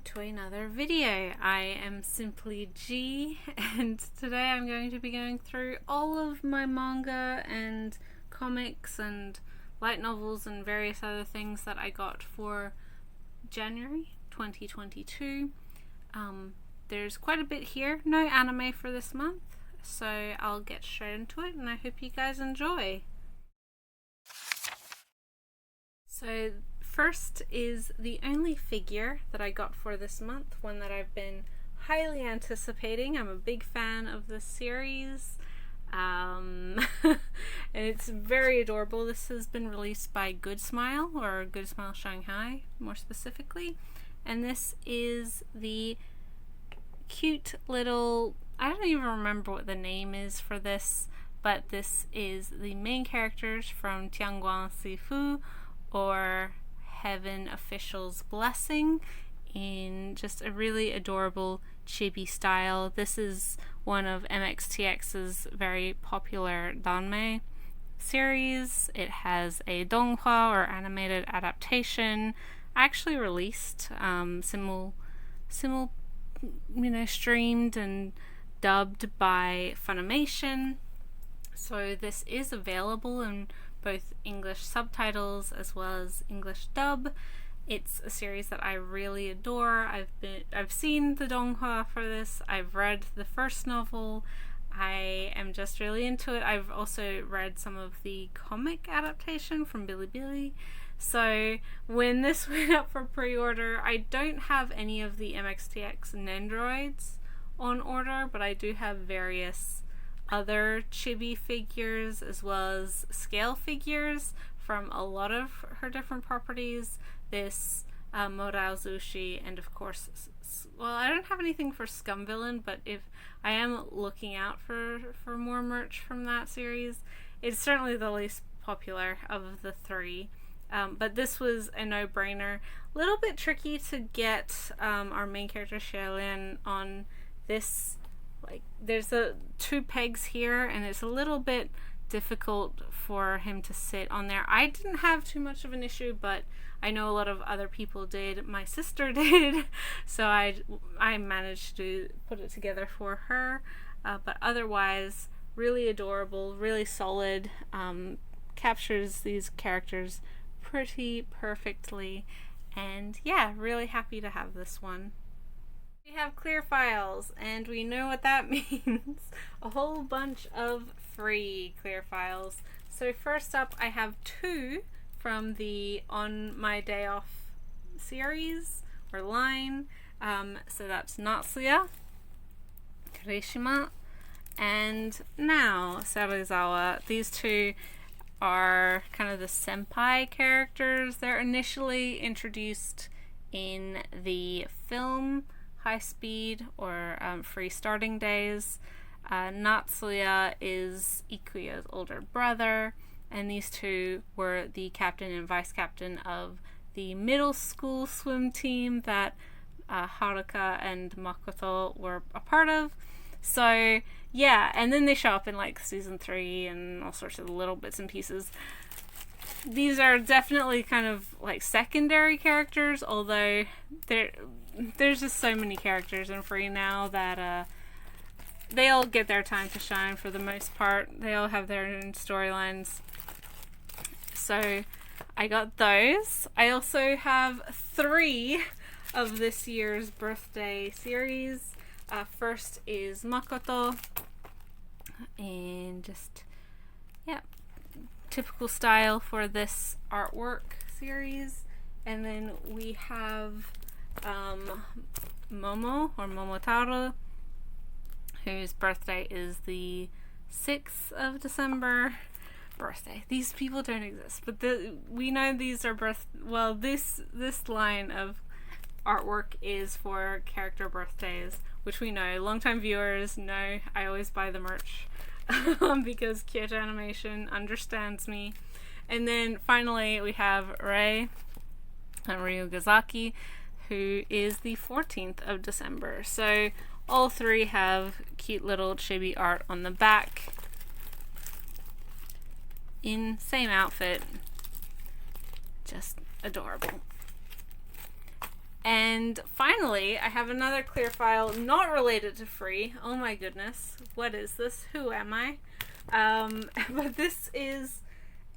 to another video. I am Simply G, and today I'm going to be going through all of my manga and comics and light novels and various other things that I got for January 2022. There's quite a bit here. No anime for this month, so I'll get straight into it, and I hope you guys enjoy. So first is the only figure that I got for this month, one that I've been highly anticipating. I'm a big fan of this series, and it's very adorable. This has been released by Good Smile, or Good Smile Shanghai more specifically, and this is the cute little, I don't even remember what the name is for this, but this is the main characters from Tianguan Sifu, or Heaven Official's Blessing, in just a really adorable chibi style. This is one of MXTX's very popular danme series. It has a donghua, or animated adaptation, actually released, streamed and dubbed by Funimation. So this is available in both English subtitles as well as English dub. It's a series that I really adore. I've seen the donghua for this. I've read the first novel. I am just really into it. I've also read some of the comic adaptation from Bilibili. So when this went up for pre-order, I don't have any of the MXTX Nendroids on order, but I do have various other chibi figures as well as scale figures from a lot of her different properties. This Morao Zushi, and of course, well, I don't have anything for Scum Villain, but if I am looking out for more merch from that series, it's certainly the least popular of the three. But this was a no-brainer. A little bit tricky to get our main character Xiaolian on this. Like, there's two pegs here, and it's a little bit difficult for him to sit on there. I didn't have too much of an issue, but I know a lot of other people did. My sister did, so I managed to put it together for her. But otherwise, really adorable, really solid. Captures these characters pretty perfectly, and yeah, really happy to have this one. We have clear files, and we know what that means. A whole bunch of free clear files. So first up, I have two from the On My Day Off series, or line. So that's Natsuya, Kirishima, and now Serizawa. These two are kind of the senpai characters. They're initially introduced in the film High Speed, or Free Starting Days. Natsuya is Ikuya's older brother, and these two were the captain and vice captain of the middle school swim team that Haruka and Makoto were a part of. So yeah, and then they show up in like season 3 and all sorts of little bits and pieces. These are definitely kind of like secondary characters, although there's just so many characters in Free now that they all get their time to shine for the most part. They all have their own storylines. So I got those. I also have 3 of this year's birthday series. First is Makoto, and just, yeah, typical style for this artwork series. And then we have Momo, or Momotaro, whose birthday is the 6th of December. Birthday. These people don't exist, but we know these are this line of artwork is for character birthdays, which we know. Longtime viewers know I always buy the merch because Kyoto Animation understands me. And then finally we have Rei and Ryugazaki, who is the 14th of December. So all 3 have cute little chibi art on the back in same outfit. Just adorable. And finally, I have another clear file not related to free. Oh my goodness, what is this? Who am I? But this is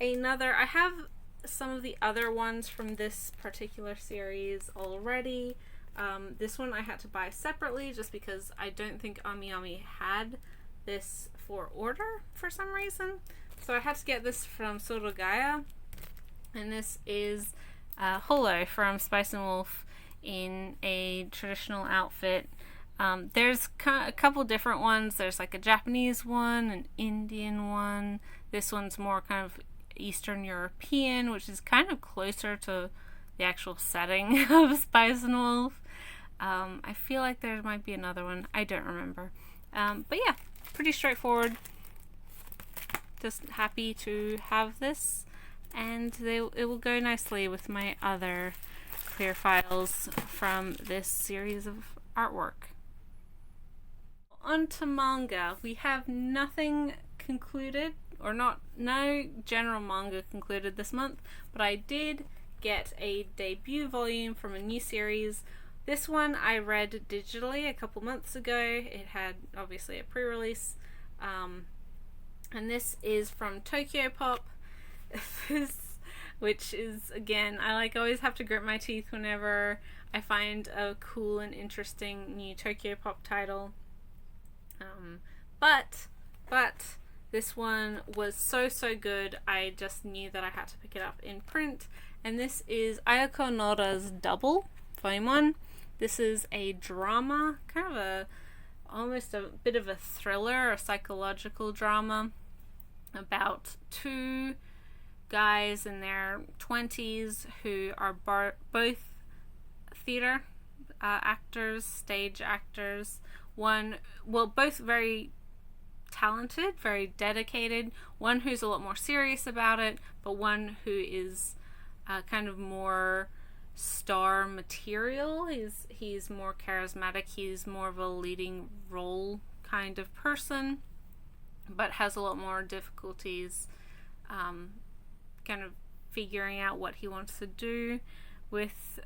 another. I have some of the other ones from this particular series already. This one I had to buy separately just because I don't think Ami Ami had this for order for some reason. So I had to get this from Surugaya. And this is Holo from Spice and Wolf in a traditional outfit. There's a couple different ones. There's like a Japanese one, an Indian one. This one's more kind of Eastern European, which is kind of closer to the actual setting of Spice and Wolf. I feel like there might be another one. I don't remember. But yeah, pretty straightforward. Just happy to have this, and it will go nicely with my other clear files from this series of artwork. On to manga. We have nothing concluded, or no general manga concluded this month, but I did get a debut volume from a new series. This one I read digitally a couple months ago. It had obviously a pre-release, and this is from Tokyo Pop. Which is, again, I always have to grit my teeth whenever I find a cool and interesting new Tokyo Pop title. But this one was so good, I just knew that I had to pick it up in print. And this is Ayako Nora's Double, Volume 1. This is a drama, kind of almost a bit of a thriller, a psychological drama about two guys in their 20s who are both theater actors, stage actors. Both very talented, very dedicated. One who's a lot more serious about it, but one who is kind of more star material. He's more charismatic. He's more of a leading role kind of person, but has a lot more difficulties kind of figuring out what he wants to do with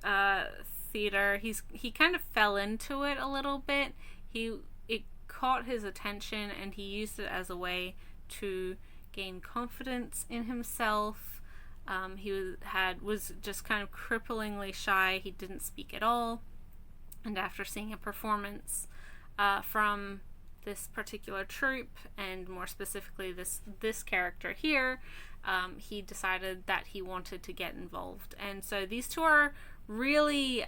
theater. He kind of fell into it a little bit. It caught his attention, and he used it as a way to gain confidence in himself. He was just kind of cripplingly shy. He didn't speak at all. And after seeing a performance from this particular troupe, and more specifically this character here, he decided that he wanted to get involved. And so these two are really,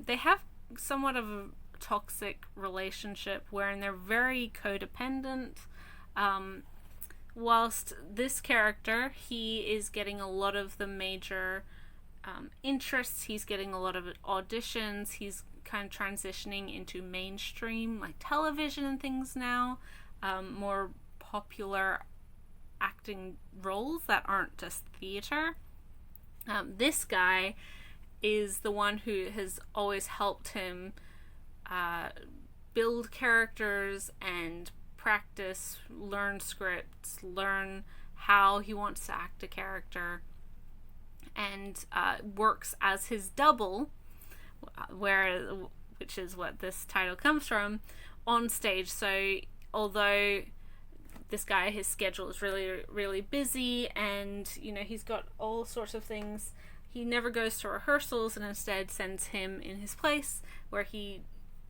they have somewhat of a toxic relationship wherein they're very codependent. Whilst this character, he is getting a lot of the major interests, he's getting a lot of auditions, he's kind of transitioning into mainstream like television and things now, more popular acting roles that aren't just theater. This guy is the one who has always helped him build characters and practice, learn scripts, learn how he wants to act a character, and works as his double, which is what this title comes from, on stage. So although this guy, his schedule is really, really busy, and he's got all sorts of things, he never goes to rehearsals, and instead sends him in his place where he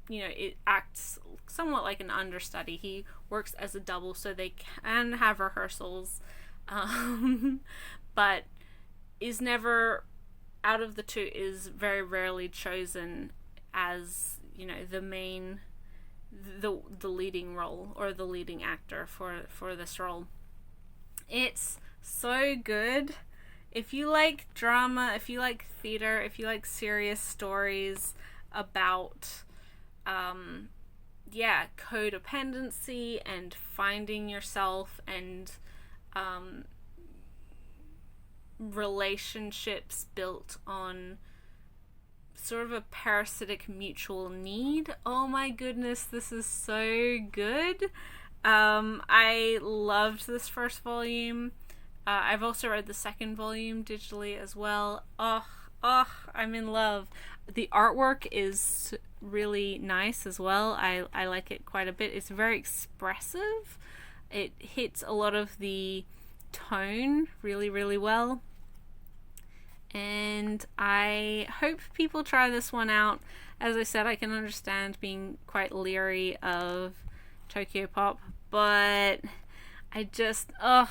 it acts somewhat like an understudy. He works as a double so they can have rehearsals, but is never, out of the two, is very rarely chosen as the main, the leading role or the leading actor for this role. It's so good. If you like drama, if you like theater, if you like serious stories about codependency and finding yourself, and relationships built on sort of a parasitic mutual need. Oh my goodness, this is so good. I loved this first volume. I've also read the second volume digitally as well. Oh, Oh, I'm in love. The artwork is really nice as well. I like it quite a bit. It's very expressive. It hits a lot of the tone really, really well. And I hope people try this one out. As I said, I can understand being quite leery of Tokyo Pop, but I just, ugh,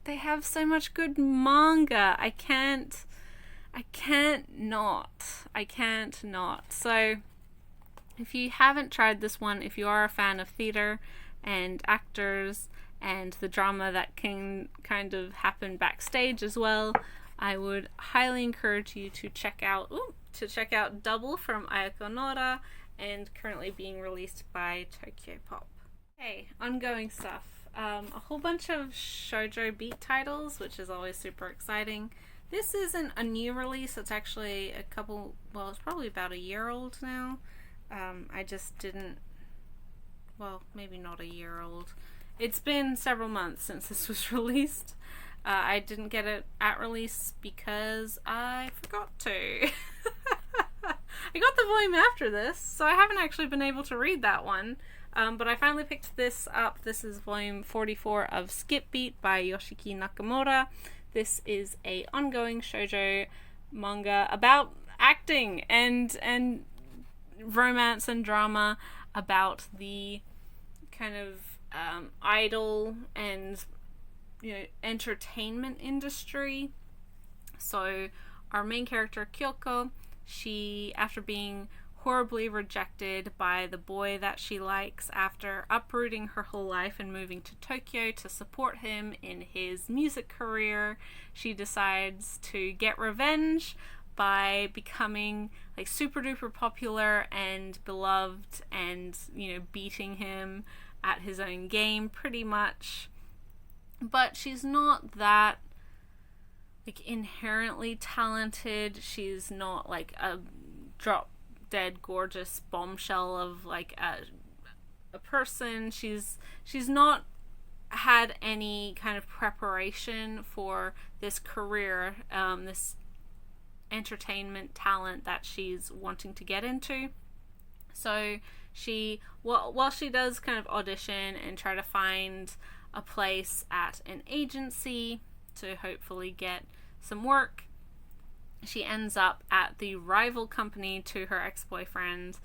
they have so much good manga. I can't not. I can't not. So, if you haven't tried this one, if you are a fan of theater and actors and the drama that can kind of happen backstage as well, I would highly encourage you to check out Double from Ayako Nora, and currently being released by Tokyo Pop. Okay, ongoing stuff. A whole bunch of shoujo beat titles, which is always super exciting. This isn't a new release. It's actually it's probably about a year old now. I just didn't, maybe not a year old. It's been several months since this was released. I didn't get it at release because I forgot to. I got the volume after this, so I haven't actually been able to read that one. But I finally picked this up. This is volume 44 of Skip Beat by Yoshiki Nakamura. This is a ongoing shoujo manga about acting and romance and drama, about the kind of idol and entertainment industry. So our main character Kyoko, she, after being horribly rejected by the boy that she likes, after uprooting her whole life and moving to Tokyo to support him in his music career, she decides to get revenge by becoming like super duper popular and beloved, and beating him at his own game pretty much. But she's not that like inherently talented. She's not like a drop dead gorgeous bombshell of like a person. She's not had any kind of preparation for this career, this entertainment talent that she's wanting to get into. So she, while she does kind of audition and try to find a place at an agency to hopefully get some work, she ends up at the rival company to her ex-boyfriend,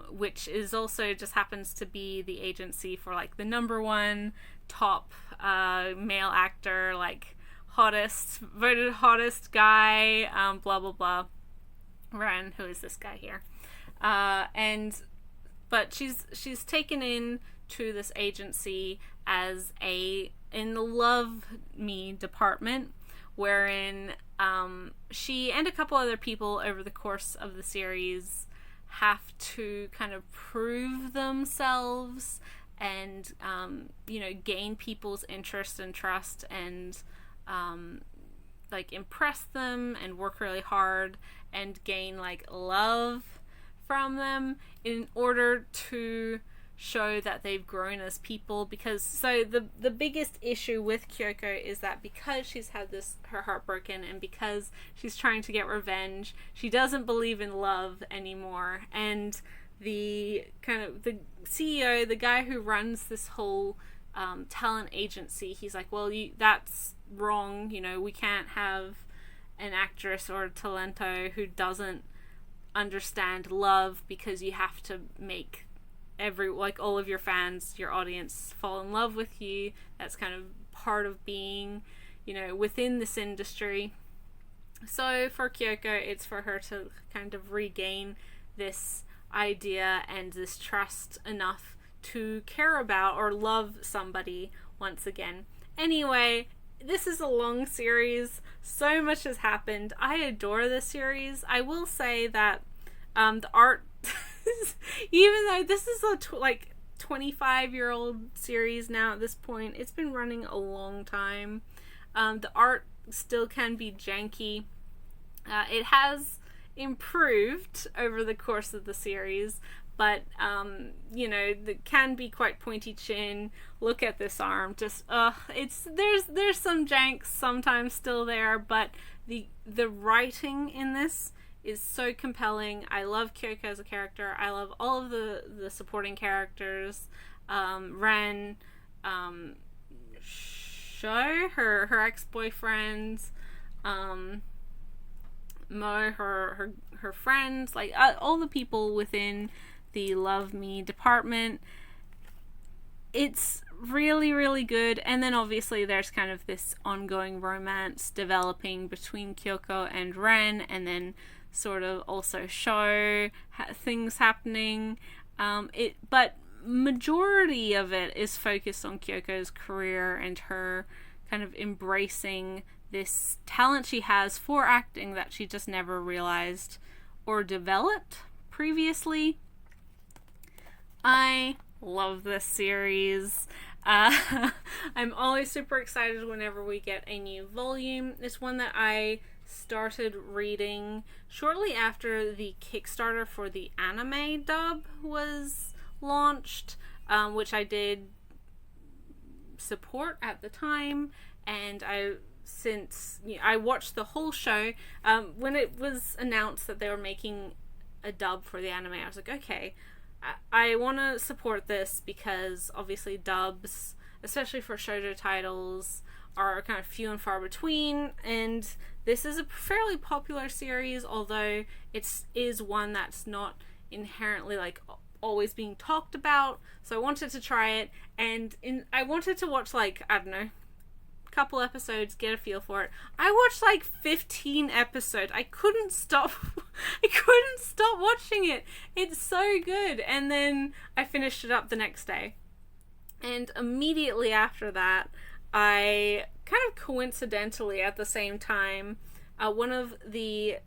which is also just happens to be the agency for like the number one top male actor, like voted hottest guy, blah blah blah. Ren, who is this guy here? But she's taken in to this agency as in the Love Me department, wherein she and a couple other people over the course of the series have to kind of prove themselves and gain people's interest and trust, and like impress them and work really hard and gain like love from them in order to show that they've grown as people. Because the biggest issue with Kyoko is that because she's had her heart broken, and because she's trying to get revenge, she doesn't believe in love anymore. And the CEO, the guy who runs this whole talent agency, he's like, well, that's wrong. We can't have an actress or a talento who doesn't understand love, because you have to make all of your fans, your audience, fall in love with you. That's kind of part of being, within this industry. So for Kyoko, it's for her to kind of regain this idea and this trust enough to care about or love somebody once again. Anyway, this is a long series. So much has happened. I adore this series. I will say that the art, even though this is a 25-year-old series now at this point, it's been running a long time. The art still can be janky. It has improved over the course of the series, but that can be quite pointy chin. Look at this arm, just there's some janks sometimes still there, but the writing in this is so compelling. I love Kyoko as a character. I love all of the supporting characters. Ren, Sho, her ex-boyfriend, Mo, her friends, like all the people within the Love Me department. It's really, really good. And then obviously there's kind of this ongoing romance developing between Kyoko and Ren, and then sort of also show things happening. But majority of it is focused on Kyoko's career and her kind of embracing this talent she has for acting that she just never realized or developed previously. I love this series. I'm always super excited whenever we get a new volume. It's one that I started reading shortly after the Kickstarter for the anime dub was launched, which I did support at the time, and I watched the whole show. When it was announced that they were making a dub for the anime, I was like, okay, I want to support this, because obviously dubs, especially for shoujo titles, are kind of few and far between, and this is a fairly popular series, although it is one that's not inherently like always being talked about. So I wanted to try it, and I wanted to watch, like, I don't know, couple episodes, get a feel for it. I watched like 15 episodes. I couldn't stop watching it. It's so good. And then I finished it up the next day, and immediately after that, I kind of coincidentally at the same time, one of the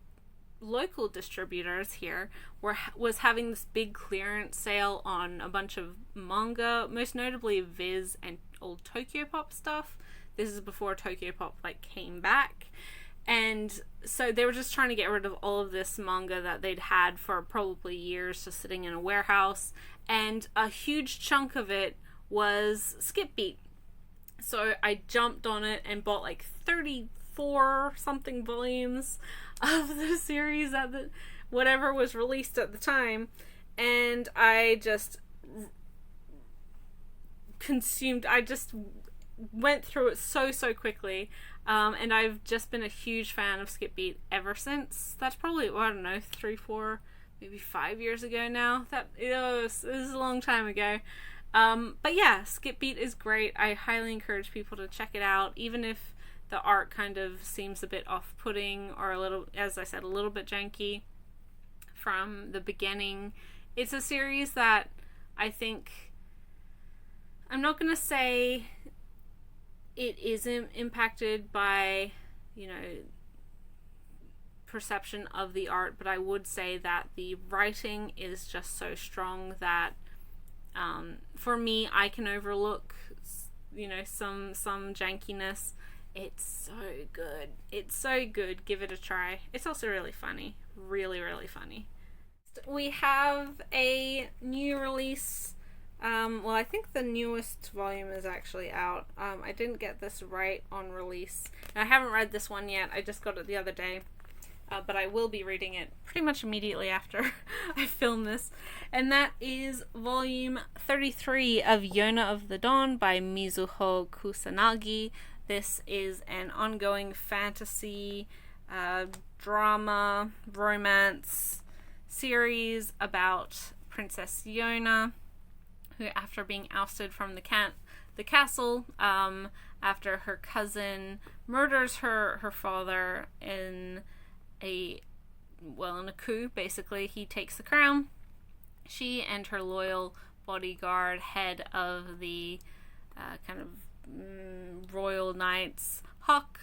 local distributors here was having this big clearance sale on a bunch of manga, most notably Viz and old Tokyo Pop stuff. This is before Tokyo Pop like came back, and so they were just trying to get rid of all of this manga that they'd had for probably years, just sitting in a warehouse, and a huge chunk of it was Skip Beat. So I jumped on it and bought like 34 something volumes of the series at whatever was released at the time, and I just went through it so quickly, and I've just been a huge fan of Skip Beat ever since. That's probably, I don't know, 3, 4, maybe 5 years ago now. It was a long time ago. But yeah, Skip Beat is great. I highly encourage people to check it out, even if the art kind of seems a bit off-putting, or a little, as I said, a little bit janky from the beginning. It's a series that I think, I'm not going to say it isn't impacted by, perception of the art, but I would say that the writing is just so strong that for me, I can overlook, some jankiness. It's so good. It's so good. Give it a try. It's also really funny. Really, really funny. We have a new release. Well, I think the newest volume is actually out. I didn't get this right on release. And I haven't read this one yet. I just got it the other day. But I will be reading it pretty much immediately after I film this. And that is volume 33 of Yona of the Dawn by Mizuho Kusanagi. This is an ongoing fantasy, drama, romance series about Princess Yona, who, after being ousted from the castle, after her cousin murders her father in a coup, basically, he takes the crown. She and her loyal bodyguard, head of the kind of royal knights, Hawk,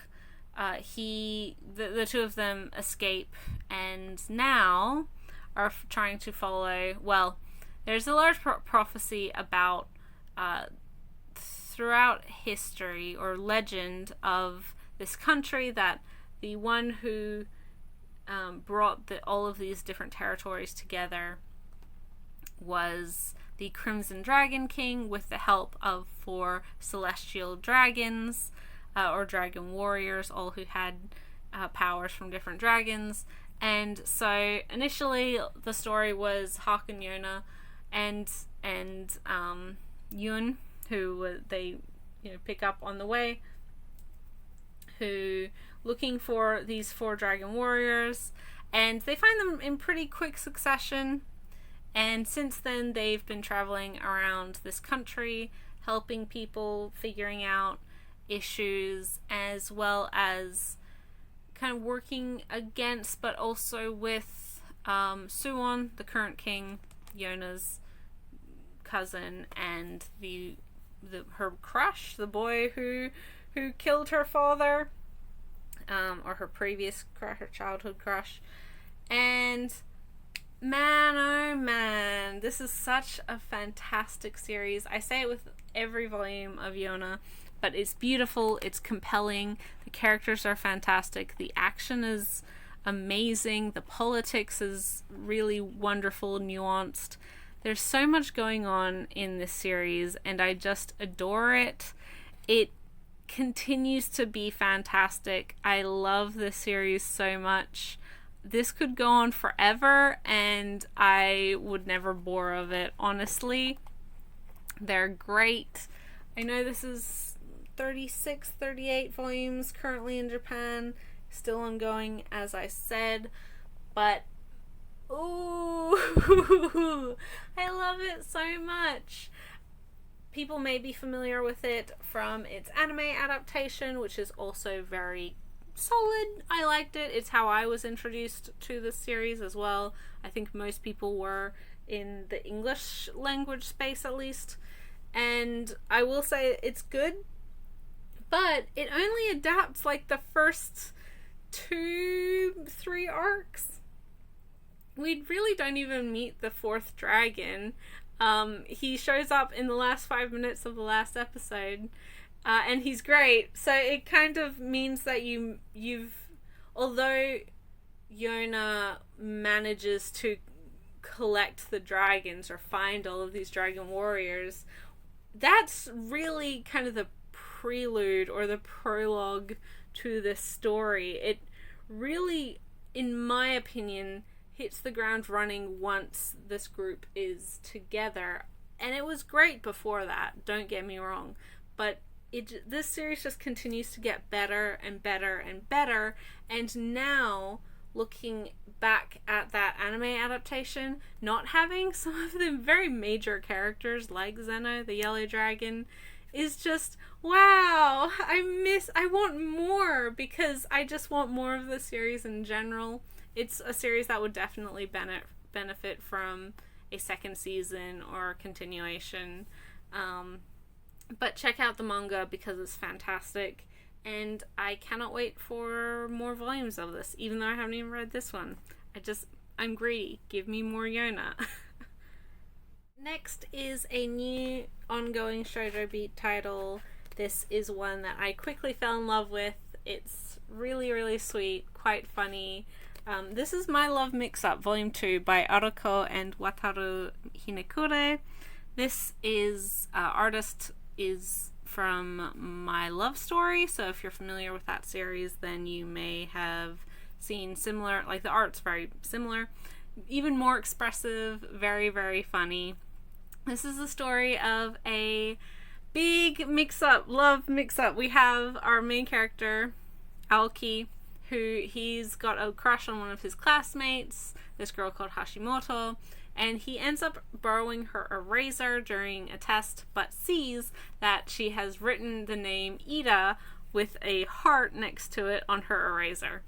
the two of them escape, and now are trying to follow, well, there's a large prophecy about throughout history or legend of this country, that the one who brought all of these different territories together was the Crimson Dragon King with the help of 4 celestial dragons, or dragon warriors, all who had powers from different dragons. And so initially the story was Hawk and Yona and Yun, who they pick up on the way, who looking for these 4 dragon warriors, and they find them in pretty quick succession. And since then they've been traveling around this country, helping people, figuring out issues, as well as kind of working against but also with Suwon, the current king, Yona's cousin, and her crush, the boy who killed her father, or her previous crush, her childhood crush. And man, oh man, this is such a fantastic series. I say it with every volume of Yona, but it's beautiful, it's compelling, the characters are fantastic, the action is amazing, the politics is really wonderful, nuanced. There's so much going on in this series, and I just adore it. It continues to be fantastic. I love this series so much. This could go on forever, and I would never bore of it, honestly. They're great. I know this is 36, 38 volumes currently in Japan, still ongoing, as I said, but ooh, I love it so much. People may be familiar with it from its anime adaptation, which is also very solid. I liked it. It's how I was introduced to this series as well. I think most people were, in the English language space at least. And I will say it's good, but it only adapts like the first 2-3 arcs. We really don't even meet the 4th dragon. He shows up in the last 5 minutes of the last episode, and he's great. So it kind of means that you've although Yona manages to collect the dragons or find all of these dragon warriors, that's really kind of the prelude or the prologue to this story. It really, in my opinion, hits the ground running once this group is together. And it was great before that, don't get me wrong, but this series just continues to get better and better and better. And now, looking back at that anime adaptation, not having some of the very major characters like Zeno, the yellow dragon, is just, wow, I want more, because I just want more of the series in general. It's a series that would definitely benefit from a second season or continuation. But check out the manga because it's fantastic. And I cannot wait for more volumes of this, even though I haven't even read this one. I'm greedy. Give me more Yona. Next is a new ongoing shoujo beat title. This is one that I quickly fell in love with. It's really, really sweet, quite funny. This is My Love Mixup, Volume 2 by Arako and Wataru Hinekure. This is, artist is from My Love Story, so if you're familiar with that series, then you may have seen similar, like the art's very similar, even more expressive, very, very funny. This is the story of a big mix-up, love mix-up. We have our main character, Aoki, who he's got a crush on one of his classmates, this girl called Hashimoto, and he ends up borrowing her eraser during a test, but sees that she has written the name Ida with a heart next to it on her eraser.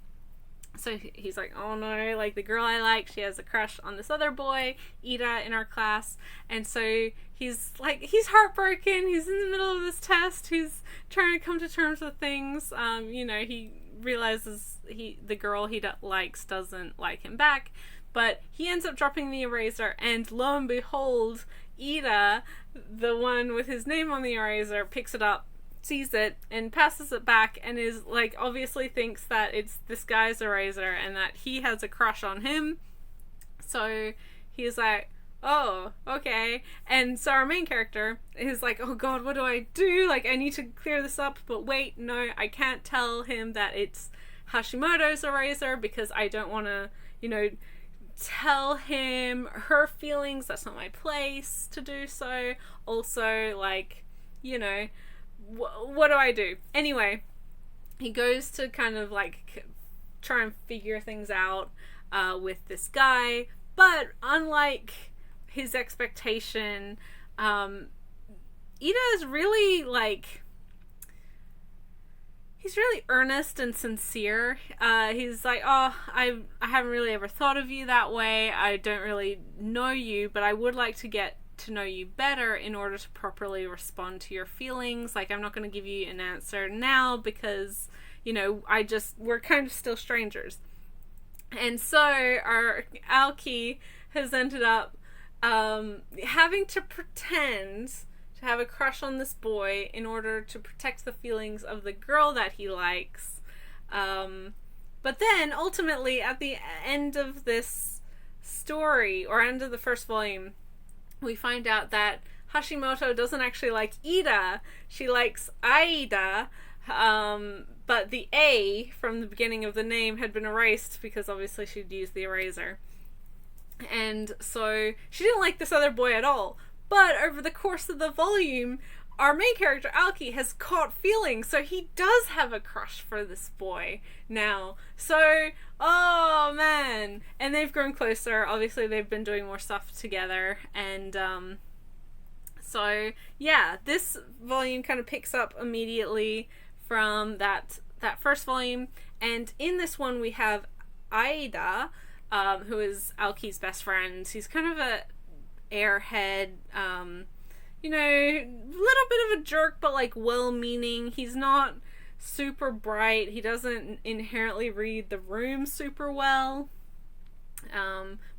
So he's like, oh no, like the girl I like, she has a crush on this other boy, Ida, in our class. And so he's heartbroken, he's in the middle of this test, he's trying to come to terms with things. He realizes the girl he likes doesn't like him back, but he ends up dropping the eraser, and lo and behold, Ida, the one with his name on the eraser, picks it up, sees it, and passes it back, and is like, obviously thinks that it's this guy's eraser and that he has a crush on him. So he's like, oh, okay. And so our main character is like, oh god, what do I do? Like, I need to clear this up, but wait, no, I can't tell him that it's Hashimoto's eraser because I don't want to, tell him her feelings. That's not my place to do so. Also, like, what do I do? Anyway, he goes to kind of like try and figure things out with this guy, but unlike his expectation, Ida is really like, he's really earnest and sincere. He's like, oh, I haven't really ever thought of you that way. I don't really know you, but I would like to get to know you better in order to properly respond to your feelings. Like, I'm not going to give you an answer now because, we're kind of still strangers. And so our Aoki has ended up having to pretend to have a crush on this boy in order to protect the feelings of the girl that he likes. But then, ultimately, at the end of this story, or end of the first volume, we find out that Hashimoto doesn't actually like Ida. She likes Aida, but the A from the beginning of the name had been erased because obviously she'd used the eraser. And so she didn't like this other boy at all. But over the course of the volume, our main character, Aoki, has caught feelings, so he does have a crush for this boy now. So, oh man. And they've grown closer. Obviously, they've been doing more stuff together. And, so, yeah, this volume kind of picks up immediately from that first volume. And in this one, we have Aida, who is Aoki's best friend. He's kind of a airhead, little bit of a jerk, but like well-meaning. He's not super bright. He doesn't inherently read the room super well.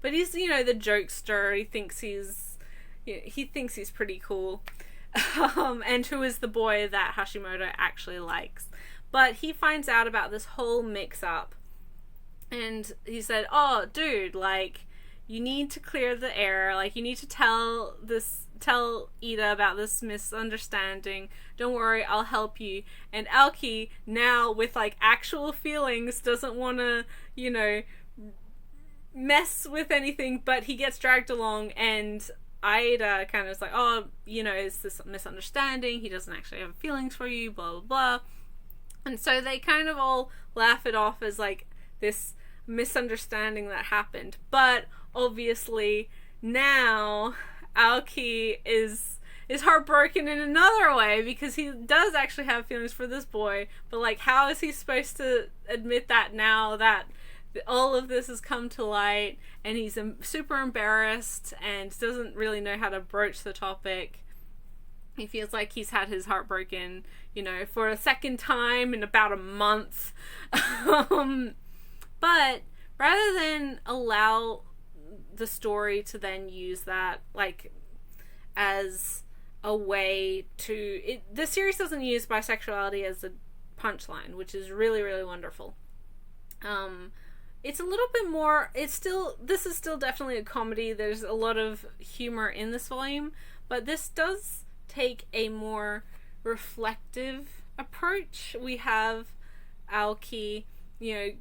But he's, the jokester. He thinks he's pretty cool. And who is the boy that Hashimoto actually likes. But he finds out about this whole mix-up. And he said, oh, dude, like, you need to clear the air. Like, you need to tell Ida about this misunderstanding. Don't worry, I'll help you. And Aoki, now with like actual feelings, doesn't want to, mess with anything, but he gets dragged along, and Ida kind of is like, oh, it's this misunderstanding. He doesn't actually have feelings for you, blah, blah, blah. And so they kind of all laugh it off as like this misunderstanding that happened. But obviously now Aoki is heartbroken in another way, because he does actually have feelings for this boy, but like, how is he supposed to admit that now that all of this has come to light, and he's super embarrassed and doesn't really know how to broach the topic. He feels like he's had his heart broken, for a second time in about a month. But rather than allow the story to then use that, like, as a way to... the series doesn't use bisexuality as a punchline, which is really, really wonderful. It's a little bit more... this is still definitely a comedy. There's a lot of humor in this volume, but this does take a more reflective approach. We have Aoki,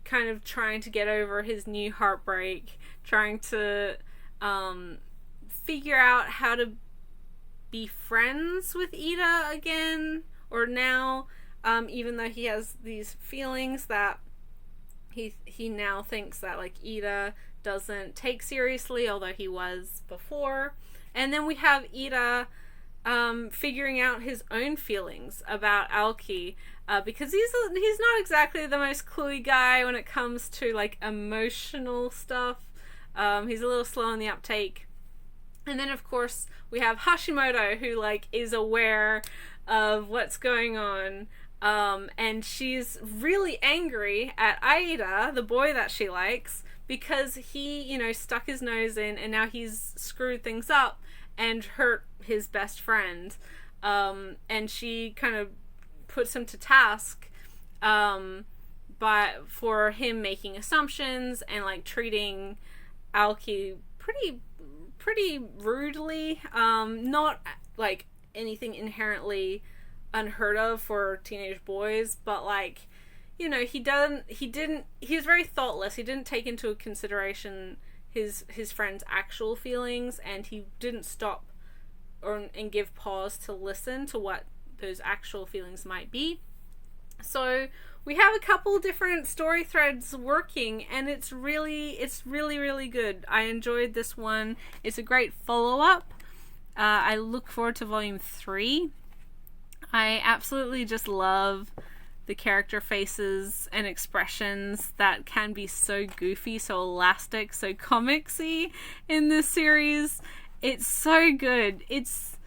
kind of trying to get over his new heartbreak, trying to figure out how to be friends with Ida again, or now, even though he has these feelings that he now thinks that, like, Ida doesn't take seriously, although he was before. And then we have Ida figuring out his own feelings about Aoki, because he's not exactly the most cluey guy when it comes to, like, emotional stuff. He's a little slow on the uptake. And then, of course, we have Hashimoto, who, like, is aware of what's going on. And she's really angry at Aida, the boy that she likes, because he, stuck his nose in, and now he's screwed things up and hurt his best friend. And she kind of puts him to task for him making assumptions and, like, treating Aoki pretty pretty rudely. Not like anything inherently unheard of for teenage boys, but like, you know, he was very thoughtless. He didn't take into consideration his friend's actual feelings, and he didn't stop and give pause to listen to what those actual feelings might be. So we have a couple different story threads working, and it's really good. I enjoyed this one. It's a great follow-up. I look forward to volume 3. I absolutely just love the character faces and expressions that can be so goofy, so elastic, so comicsy in this series. It's so good. It's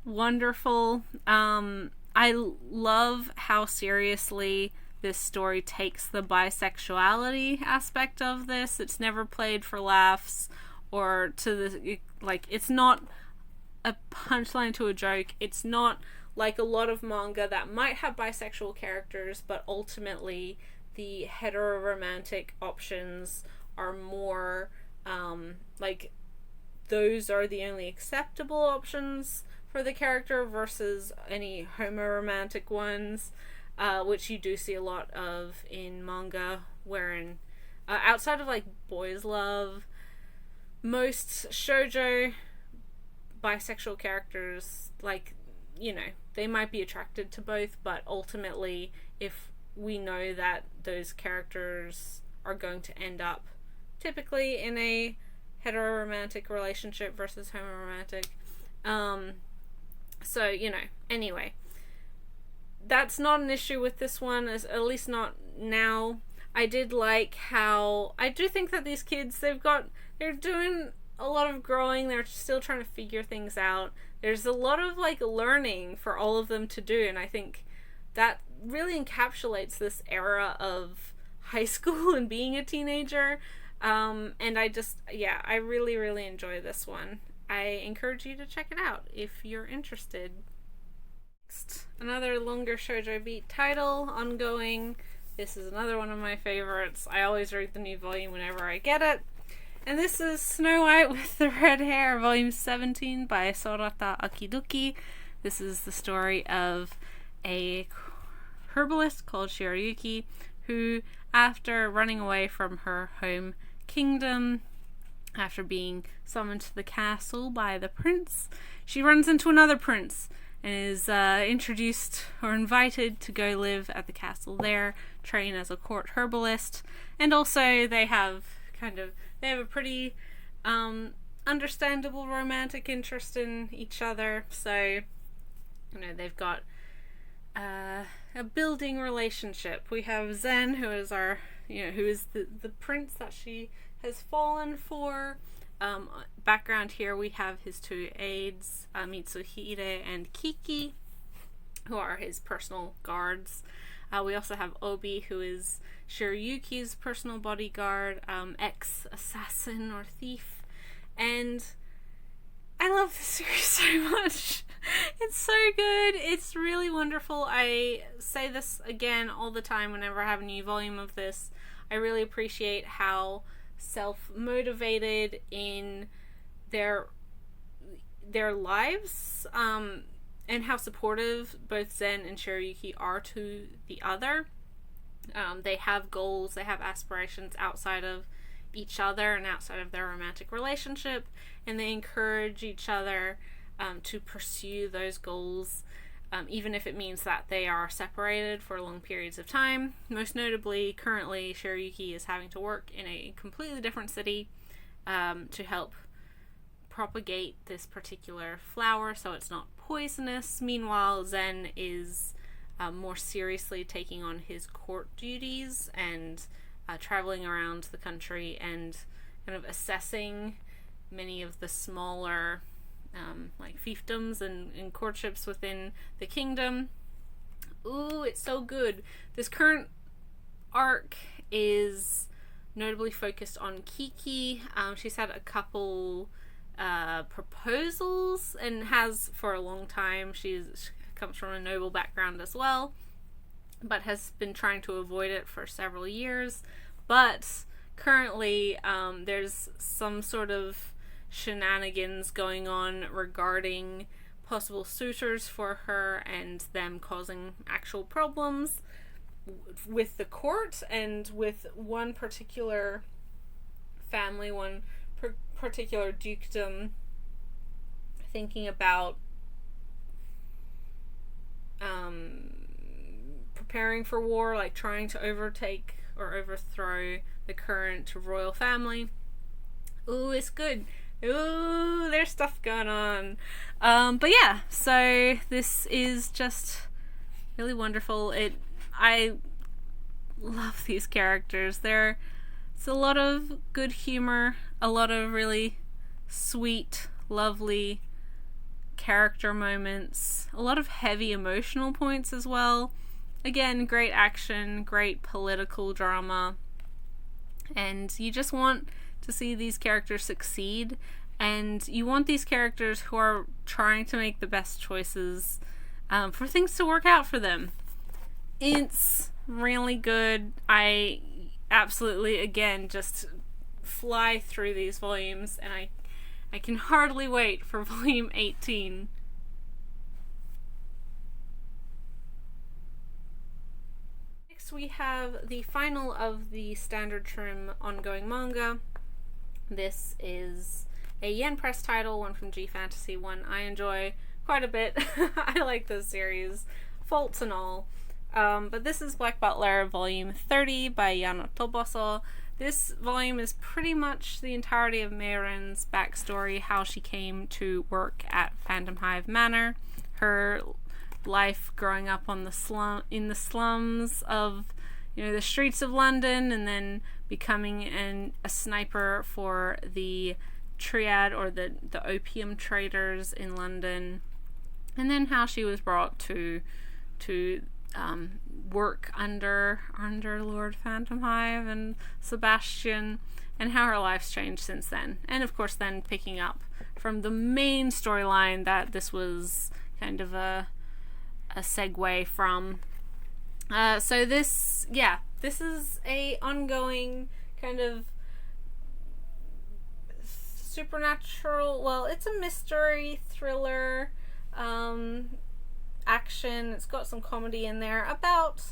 wonderful. I love how seriously this story takes the bisexuality aspect of this. It's never played for laughs or it's not a punchline to a joke. It's not like a lot of manga that might have bisexual characters, but ultimately the heteroromantic options are more like those are the only acceptable options for the character versus any homoromantic ones, which you do see a lot of in manga, wherein outside of like boys love, most shoujo bisexual characters, like, you know, they might be attracted to both, but ultimately if we know that those characters are going to end up typically in a heteroromantic relationship versus homoromantic, so, you know, anyway, that's not an issue with this one, at least not now. I did like how, I do think that these kids, they're doing a lot of growing, they're still trying to figure things out. There's a lot of like learning for all of them to do, and I think that really encapsulates this era of high school and being a teenager. And I really enjoy this one. I encourage you to check it out if you're interested. Next, another longer shoujo beat title, ongoing. This is another one of my favorites. I always read the new volume whenever I get it. And this is Snow White with the Red Hair, volume 17 by Sorata Akiduki. This is the story of a herbalist called Shirayuki who, after running away from her home kingdom, after being summoned to the castle by the prince, she runs into another prince and is introduced or invited to go live at the castle there, train as a court herbalist, and also they have a pretty understandable romantic interest in each other. So, you know, they've got a building relationship. We have Zen, who is the prince that she has fallen for. Background here, we have his two aides, Mitsuhide and Kiki, who are his personal guards. We also have Obi, who is Shirayuki's personal bodyguard, ex-assassin or thief. And I love this series so much. It's so good. It's really wonderful. I say this again all the time whenever I have a new volume of this. I really appreciate how self-motivated in their lives, and how supportive both Zen and Shirayuki are to the other. They have goals, they have aspirations outside of each other and outside of their romantic relationship, and they encourage each other to pursue those goals, even if it means that they are separated for long periods of time. Most notably, currently, Shirayuki is having to work in a completely different city to help propagate this particular flower so it's not poisonous. Meanwhile, Zen is more seriously taking on his court duties and traveling around the country and kind of assessing many of the smaller like fiefdoms and courtships within the kingdom. Ooh, it's so good. This current arc is notably focused on Kiki. She's had a couple proposals and has for a long time. She comes from a noble background as well, but has been trying to avoid it for several years. But currently there's some sort of shenanigans going on regarding possible suitors for her and them causing actual problems with the court and with one particular family, one particular dukedom, thinking about preparing for war, like trying to overtake or overthrow the current royal family. Ooh, it's good. Ooh, there's stuff going on. But yeah, so this is just really wonderful. I love these characters. It's a lot of good humor, a lot of really sweet, lovely character moments, a lot of heavy emotional points as well. Again, great action, great political drama, and you just want to see these characters succeed, and you want these characters who are trying to make the best choices for things to work out for them. It's really good. I absolutely, again, just fly through these volumes, and I can hardly wait for volume 18. Next we have the final of the standard trim ongoing manga. This is a Yen Press title, one from G Fantasy, one I enjoy quite a bit. I like this series, faults and all. But this is Black Butler, volume 30 by Yona Toboso. This volume is pretty much the entirety of Meiren's backstory, how she came to work at Phantom Hive Manor, her life growing up on in the slums of, the streets of London, and then becoming a sniper for the triad, or the opium traders in London, and then how she was brought to work under Lord Phantom Hive and Sebastian, and how her life's changed since then. And of course then picking up from the main storyline that this was kind of a segue from. So this is a ongoing kind of supernatural, well, it's a mystery thriller, action. It's got some comedy in there about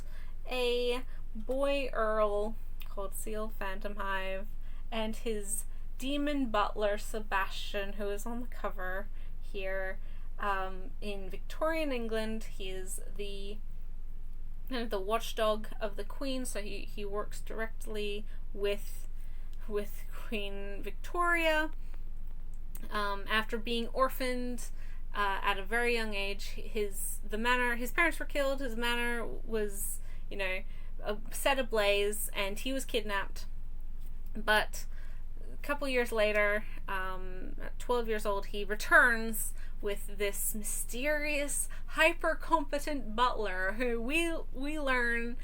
a boy earl called Seal Phantom Hive and his demon butler Sebastian, who is on the cover here. In Victorian England, he is the watchdog of the Queen, so he works directly with Queen Victoria. After being orphaned at a very young age, his parents were killed, his manor was, set ablaze, and he was kidnapped. But a couple years later, at 12 years old, he returns with this mysterious, hyper-competent butler who we learn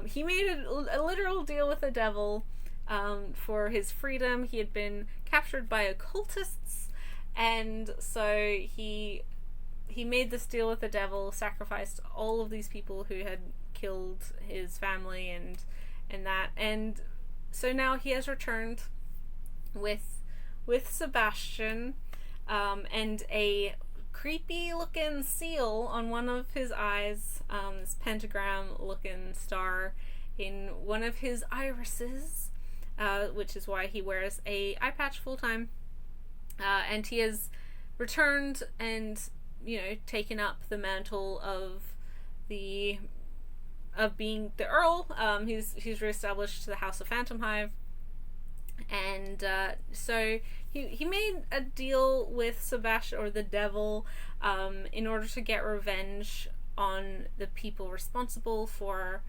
he made a literal deal with the devil for his freedom. He had been captured by occultists, and so he made this deal with the devil, sacrificed all of these people who had killed his family and so now he has returned with Sebastian, and a creepy looking seal on one of his eyes, this pentagram looking star in one of his irises, which is why he wears a eye patch full time, and he has returned and taken up the mantle of being the Earl. He's reestablished the House of Phantom Hive, and so he made a deal with Sebastian, or the devil, in order to get revenge on the people responsible for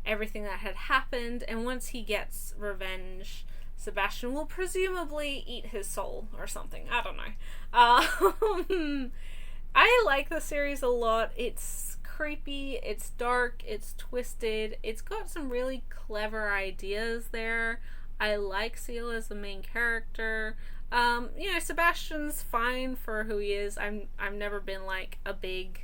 everything that had happened. And once he gets revenge, Sebastian will presumably eat his soul or something. I don't know. I like the series a lot. It's creepy, it's dark, it's twisted, it's got some really clever ideas there. I like Seal as the main character. Sebastian's fine for who he is. I've never been like a big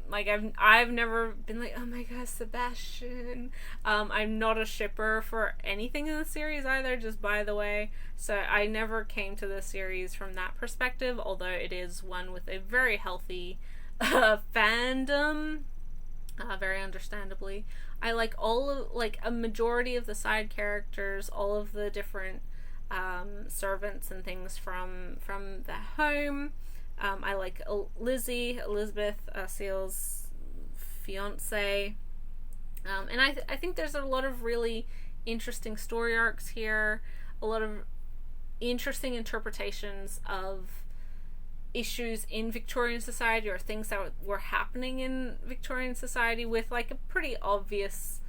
like I've never been like, oh my gosh, Sebastian. I'm not a shipper for anything in the series either, just by the way. So I never came to the series from that perspective, although it is one with a very healthy fandom. Very understandably. I like a majority of the side characters, all of the different servants and things from the home. I like Elizabeth, Seal's fiance. And I think there's a lot of really interesting story arcs here, a lot of interesting interpretations of issues in Victorian society or things that were happening in Victorian society with like a pretty obvious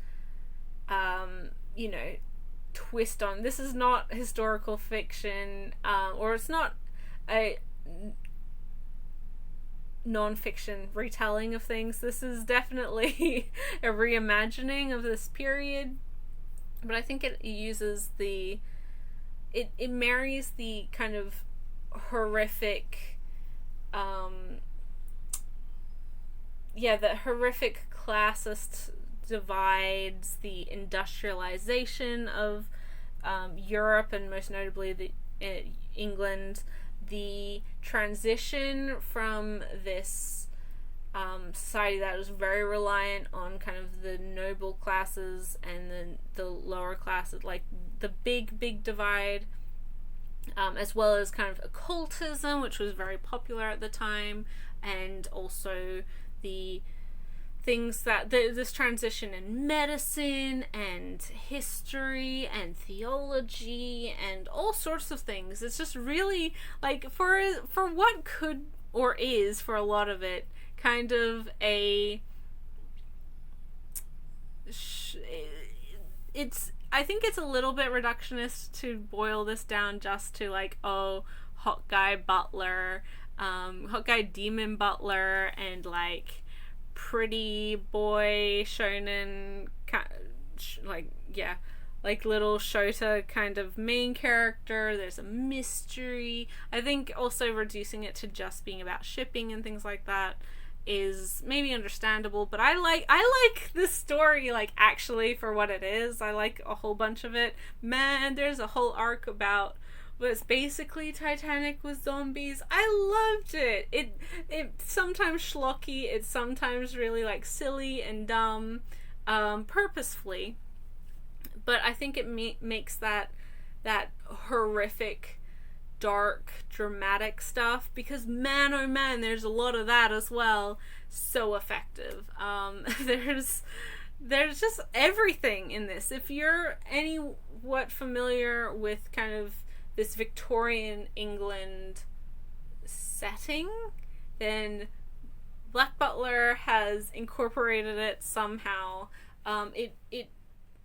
twist on. This is not historical fiction, or it's not a non-fiction retelling of things. This is definitely a reimagining of this period, but I think it uses it marries the kind of horrific the horrific classist divides, the industrialization of Europe, and most notably England, the transition from this society that was very reliant on kind of the noble classes and then the lower classes, like the big divide, as well as kind of occultism, which was very popular at the time, and also the things that this transition in medicine and history and theology and all sorts of things. It's just really like for what could or is for a lot of it kind of I think it's a little bit reductionist to boil this down just to like, oh, hot guy Butler, hot guy demon Butler, and like pretty boy shonen, like little Shota kind of main character. There's a mystery. I think also reducing it to just being about shipping and things like that is maybe understandable, but I like this story, like, actually for what it is. I like a whole bunch of it. Man, there's a whole arc about was basically Titanic with zombies. I loved it. It sometimes schlocky, it's sometimes really like silly and dumb, purposefully. But I think it makes that horrific, dark, dramatic stuff, because man, oh man, there's a lot of that as well, so effective. There's just everything in this. If you're anywhat familiar with kind of this Victorian England setting, then Black Butler has incorporated it somehow. It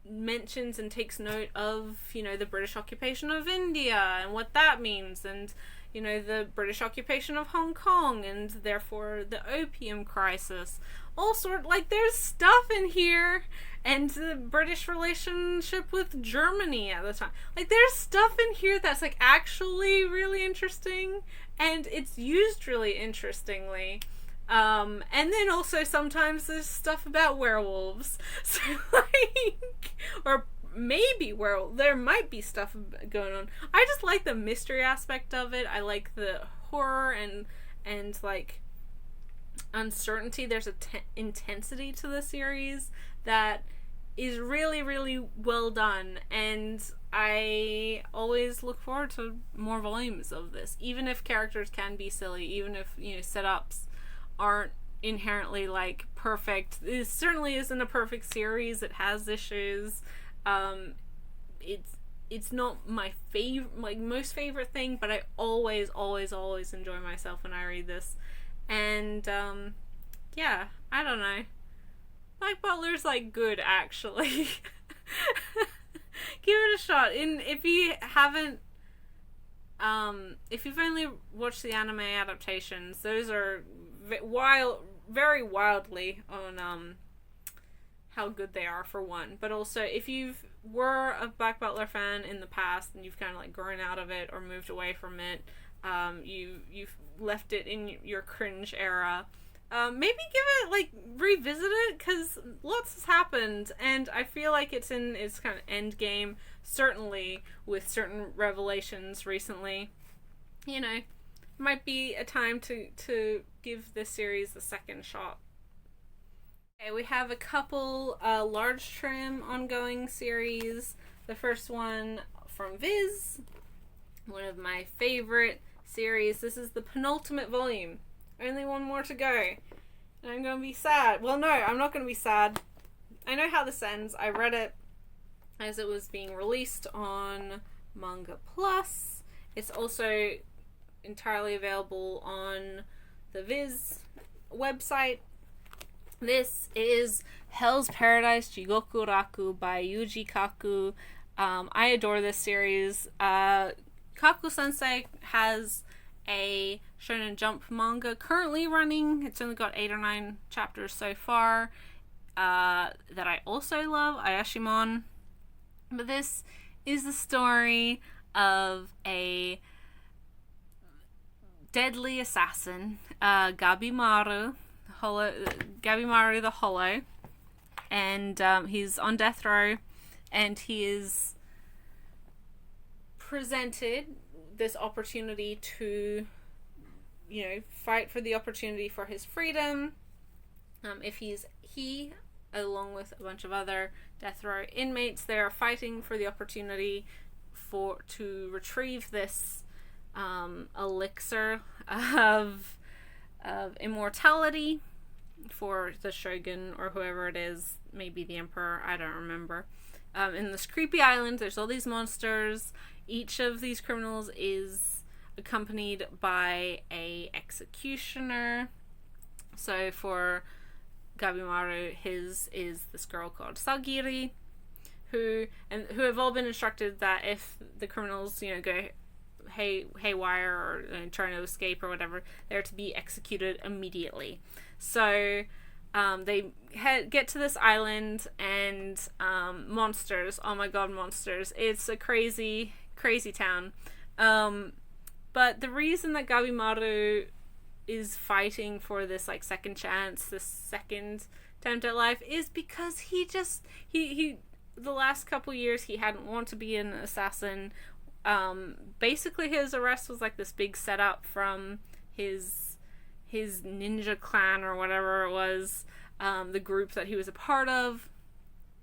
mentions and takes note of, the British occupation of India and what that means, and, the British occupation of Hong Kong, and therefore the opium crisis. There's stuff in here, and the British relationship with Germany at the time. Like, there's stuff in here that's, like, actually really interesting, and it's used really interestingly. And then also sometimes there's stuff about werewolves. So, or maybe there might be stuff going on. I just like the mystery aspect of it. I like the horror and like, uncertainty. There's a intensity to the series that is really, really well done, and I always look forward to more volumes of this, even if characters can be silly, even if, setups aren't inherently like perfect. It certainly isn't a perfect series. It has issues. It's not my most favorite thing, but I always enjoy myself when I read this. And I don't know. Black Butler's like good, actually. Give it a shot. If you haven't, if you've only watched the anime adaptations, those are very wildly on how good they are, for one. But also, if you were a Black Butler fan in the past and you've kind of like grown out of it or moved away from it, you've left it in your cringe era, maybe give it, like, revisit it, because lots has happened, and I feel like it's in its kind of end game, certainly with certain revelations recently. You know, might be a time to give this series a second shot. Okay, we have a couple large trim ongoing series. The first one from Viz, one of my favorite series. This is the penultimate volume. Only one more to go. And I'm going to be sad. Well, no, I'm not going to be sad. I know how this ends. I read it as it was being released on Manga Plus. It's also entirely available on the Viz website. This is Hell's Paradise Jigoku Raku by Yuji Kaku. I adore this series. Kaku-sensei has a Shonen Jump manga currently running. It's only got 8 or 9 chapters so far that I also love, Ayashimon. But this is the story of a deadly assassin, Gabimaru the Hollow, and he's on death row, and he is presented this opportunity to, you know, fight for the opportunity for his freedom. If he, along with a bunch of other death row inmates, they are fighting for the opportunity to retrieve this elixir of immortality for the shogun or whoever it is, maybe the emperor, I don't remember. In this creepy island, there's all these monsters. Each of these criminals is accompanied by a executioner. So for Gabimaru, his is this girl called Sagiri, who have all been instructed that if the criminals, you know, go haywire or trying to escape or whatever, they're to be executed immediately. So they get to this island, and monsters, oh my god, monsters, it's a crazy town. But the reason that Gabimaru is fighting for this, like, second chance, this second attempt at life, is because he the last couple years he hadn't wanted to be an assassin. Basically his arrest was like this big setup from his ninja clan or whatever it was, the group that he was a part of,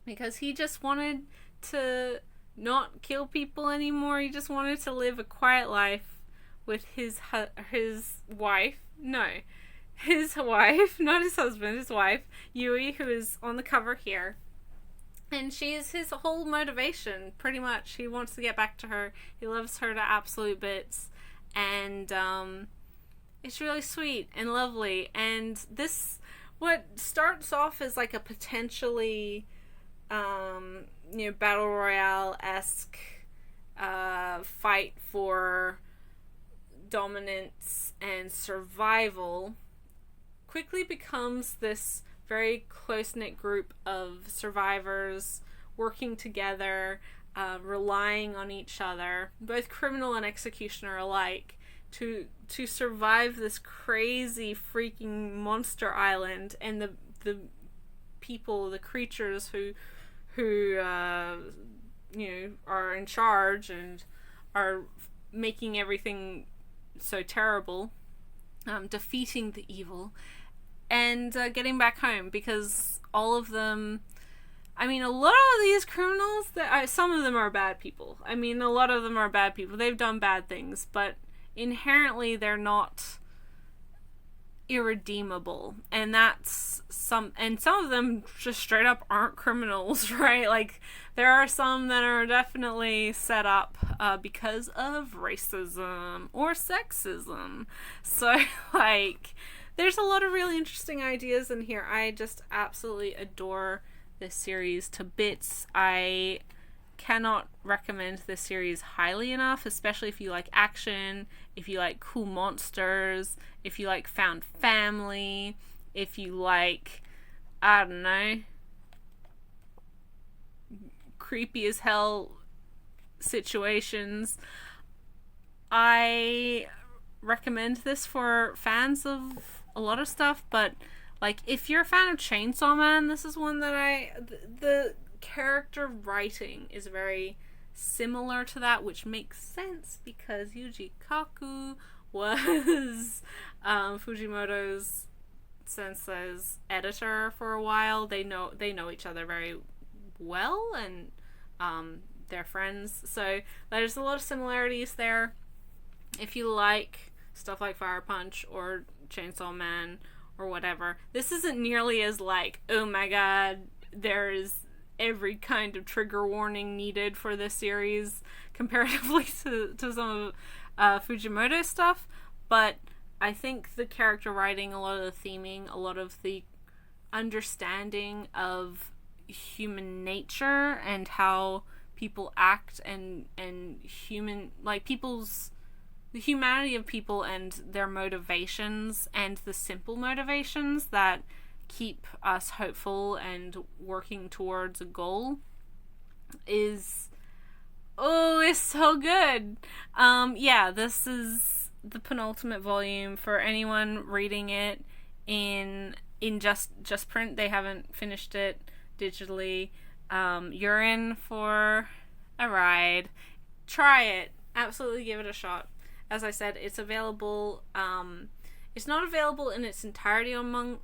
because he just wanted to not kill people anymore. He just wanted to live a quiet life with his wife, not his husband, his wife, Yui, who is on the cover here. And she is his whole motivation, pretty much. He wants to get back to her. He loves her to absolute bits. And it's really sweet and lovely. And this, what starts off as like a potentially, battle royale-esque fight for dominance and survival, quickly becomes this very close-knit group of survivors working together, relying on each other, both criminal and executioner alike, to survive this crazy freaking monster island, and the people, the creatures who are in charge and are making everything so terrible, defeating the evil, and getting back home, because all of them, I mean, a lot of these criminals, some of them are bad people. I mean, a lot of them are bad people. They've done bad things, but inherently they're not irredeemable. And some of them just straight up aren't criminals, right? Like, there are some that are definitely set up because of racism or sexism. So, like, there's a lot of really interesting ideas in here. I just absolutely adore this series to bits. I cannot recommend this series highly enough, especially if you like action, if you like cool monsters, if you like found family, if you like, I don't know, creepy as hell situations. I recommend this for fans of a lot of stuff, but like if you're a fan of Chainsaw Man, this is one that the character writing is very similar to that, which makes sense because Yuji Kaku was Fujimoto's sensei's editor for a while. They know each other very well, and they're friends. So there's a lot of similarities there. If you like stuff like Fire Punch or Chainsaw Man or whatever, this isn't nearly as like, oh my god, there's every kind of trigger warning needed for this series comparatively to some of Fujimoto's stuff, but I think the character writing, a lot of the theming, a lot of the understanding of human nature and how people act and human, like the humanity of people and their motivations and the simple motivations that keep us hopeful and working towards a goal is, oh, it's so good. Yeah, this is the penultimate volume for anyone reading it in just print. They haven't finished it digitally. You're in for a ride. Try it. Absolutely give it a shot. As I said, it's available. It's not available in its entirety on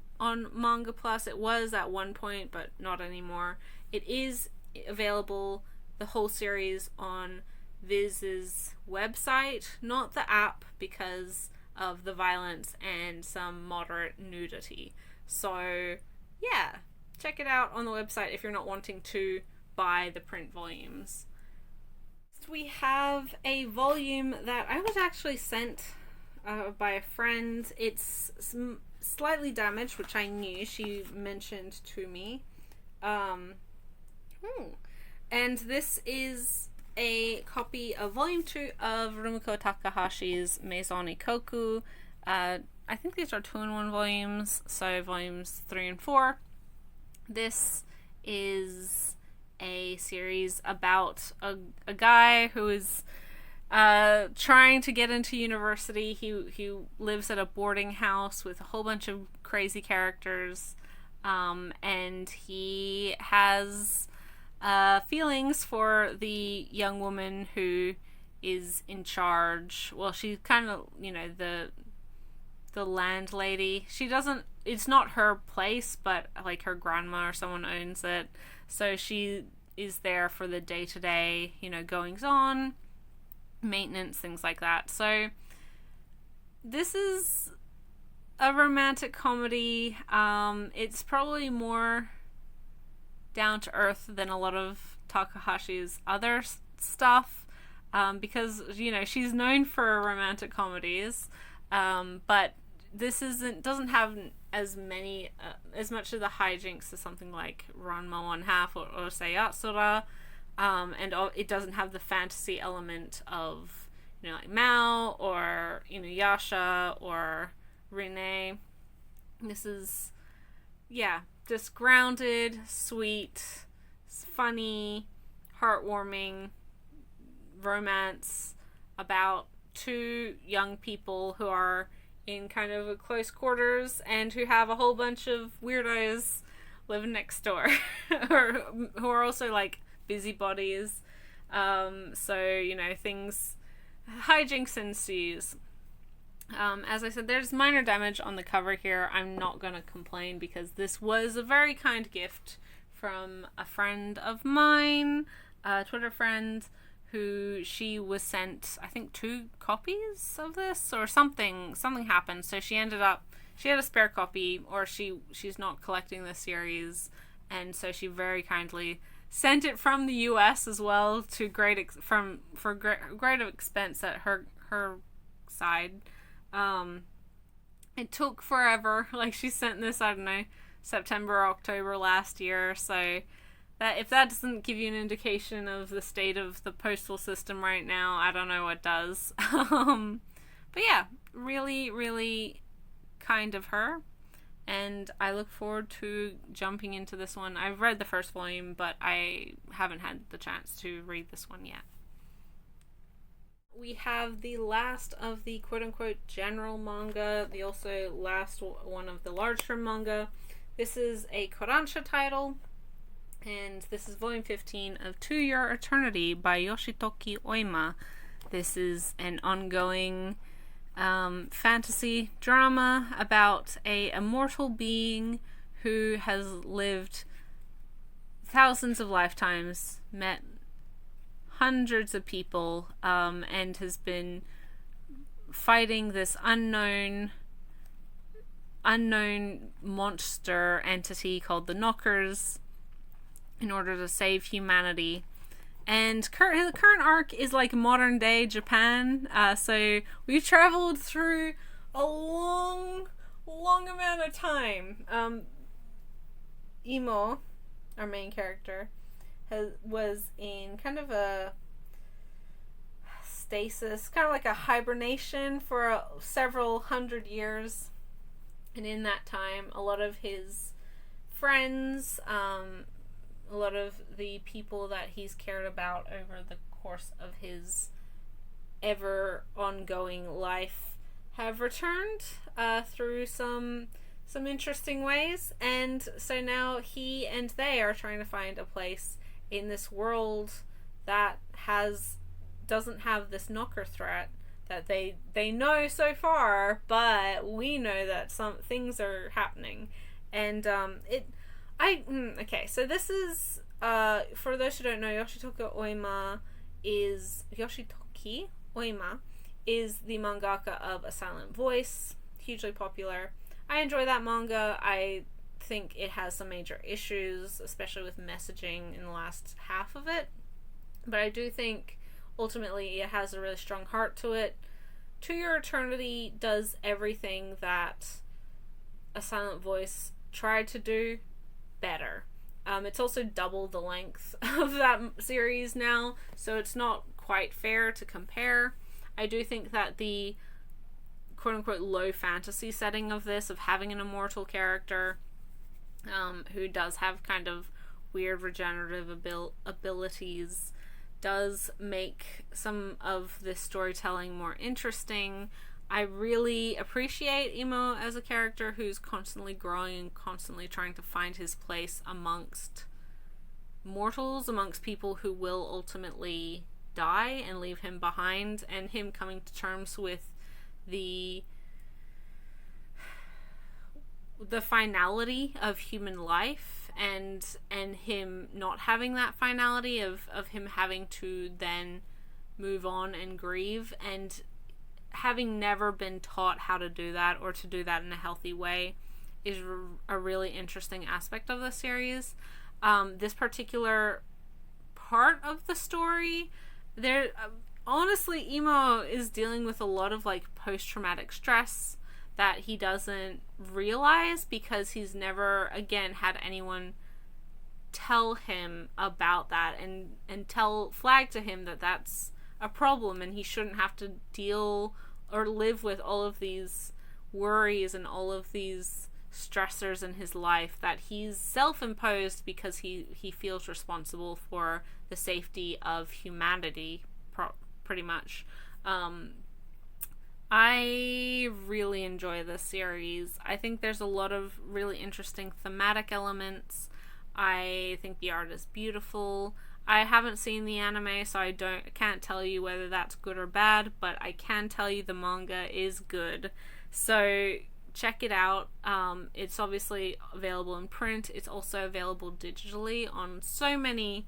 Manga Plus. It was at one point, but not anymore. It is available, the whole series, on Viz's website, not the app, because of the violence and some moderate nudity. So, yeah, check it out on the website if you're not wanting to buy the print volumes. We have a volume that I was actually sent by a friend. It's slightly damaged, which I knew. She mentioned to me. And this is a copy of Volume 2 of Rumiko Takahashi's Maisoni Koku. I think these are 2-in-1 volumes, so volumes 3 and 4. This is a series about a guy who is trying to get into university. He lives at a boarding house with a whole bunch of crazy characters, and he has feelings for the young woman who is in charge. Well, she's kind of, the landlady. It's not her place, but like her grandma or someone owns it. So she is there for the day-to-day, goings on, maintenance, things like that. So this is a romantic comedy. It's probably more down to earth than a lot of Takahashi's other stuff, because she's known for romantic comedies, but this doesn't have as much of the hijinks as something like Ranma 1/2 or Seiyasura, and it doesn't have the fantasy element of like Mao or Yasha or Rene. This is just grounded, sweet, funny, heartwarming romance about two young people who are in kind of a close quarters and who have a whole bunch of weirdos living next door or who are also like busybodies. So things, hijinks ensues. As I said, there's minor damage on the cover here. I'm not gonna complain because this was a very kind gift from a friend of mine, a Twitter friend, who she was sent, I think, 2 copies of this or something happened. So she had a spare copy, or she's not collecting this series, and so she very kindly sent it from the US as well to great expense at her side. It took forever. Like, she sent this, I don't know, September or October last year, so that if that doesn't give you an indication of the state of the postal system right now, I don't know what does. But yeah, really, really kind of her, and I look forward to jumping into this one. I've read the first volume, but I haven't had the chance to read this one yet. we have the last of the quote-unquote general manga, the also last one of the large form manga. This is a Kodansha title, and this is volume 15 of To Your Eternity by Yoshitoki Oima. This is an ongoing fantasy drama about a immortal being who has lived thousands of lifetimes, met hundreds of people, and has been fighting this unknown monster entity called the Knockers in order to save humanity. And the current arc is like modern day Japan. So we've traveled through a long amount of time. Imo, our main character, was in kind of a stasis, kind of like a hibernation for several hundred years. And in that time, a lot of his friends, a lot of the people that he's cared about over the course of his ever ongoing life have returned through some interesting ways. And so now he and they are trying to find a place in this world that doesn't have this knocker threat that they know so far, but we know that some things are happening. And okay, so this is for those who don't know, Yoshitoki Oima is the mangaka of A Silent Voice, hugely popular. I enjoy that manga. I think it has some major issues, especially with messaging in the last half of it, but I do think ultimately it has a really strong heart to it. To Your Eternity does everything that A Silent Voice tried to do better. It's also double the length of that series now, so it's not quite fair to compare. I do think that the quote-unquote low fantasy setting of this, of having an immortal character who does have kind of weird regenerative abilities, does make some of this storytelling more interesting. I really appreciate Imo as a character who's constantly growing and constantly trying to find his place amongst mortals, amongst people who will ultimately die and leave him behind, and him coming to terms with the finality of human life, and him not having that finality of him having to then move on and grieve, and having never been taught how to do that or to do that in a healthy way is a really interesting aspect of the series. This particular part of the story, honestly, Imo is dealing with a lot of like post-traumatic stress that he doesn't realize because he's never again had anyone tell him about that and flag to him that that's a problem and he shouldn't have to deal or live with all of these worries and all of these stressors in his life that he's self-imposed because he feels responsible for the safety of humanity, pretty much. I really enjoy this series. I think there's a lot of really interesting thematic elements. I think the art is beautiful. I haven't seen the anime, so I can't tell you whether that's good or bad, but I can tell you the manga is good. So check it out. It's obviously available in print. It's also available digitally on so many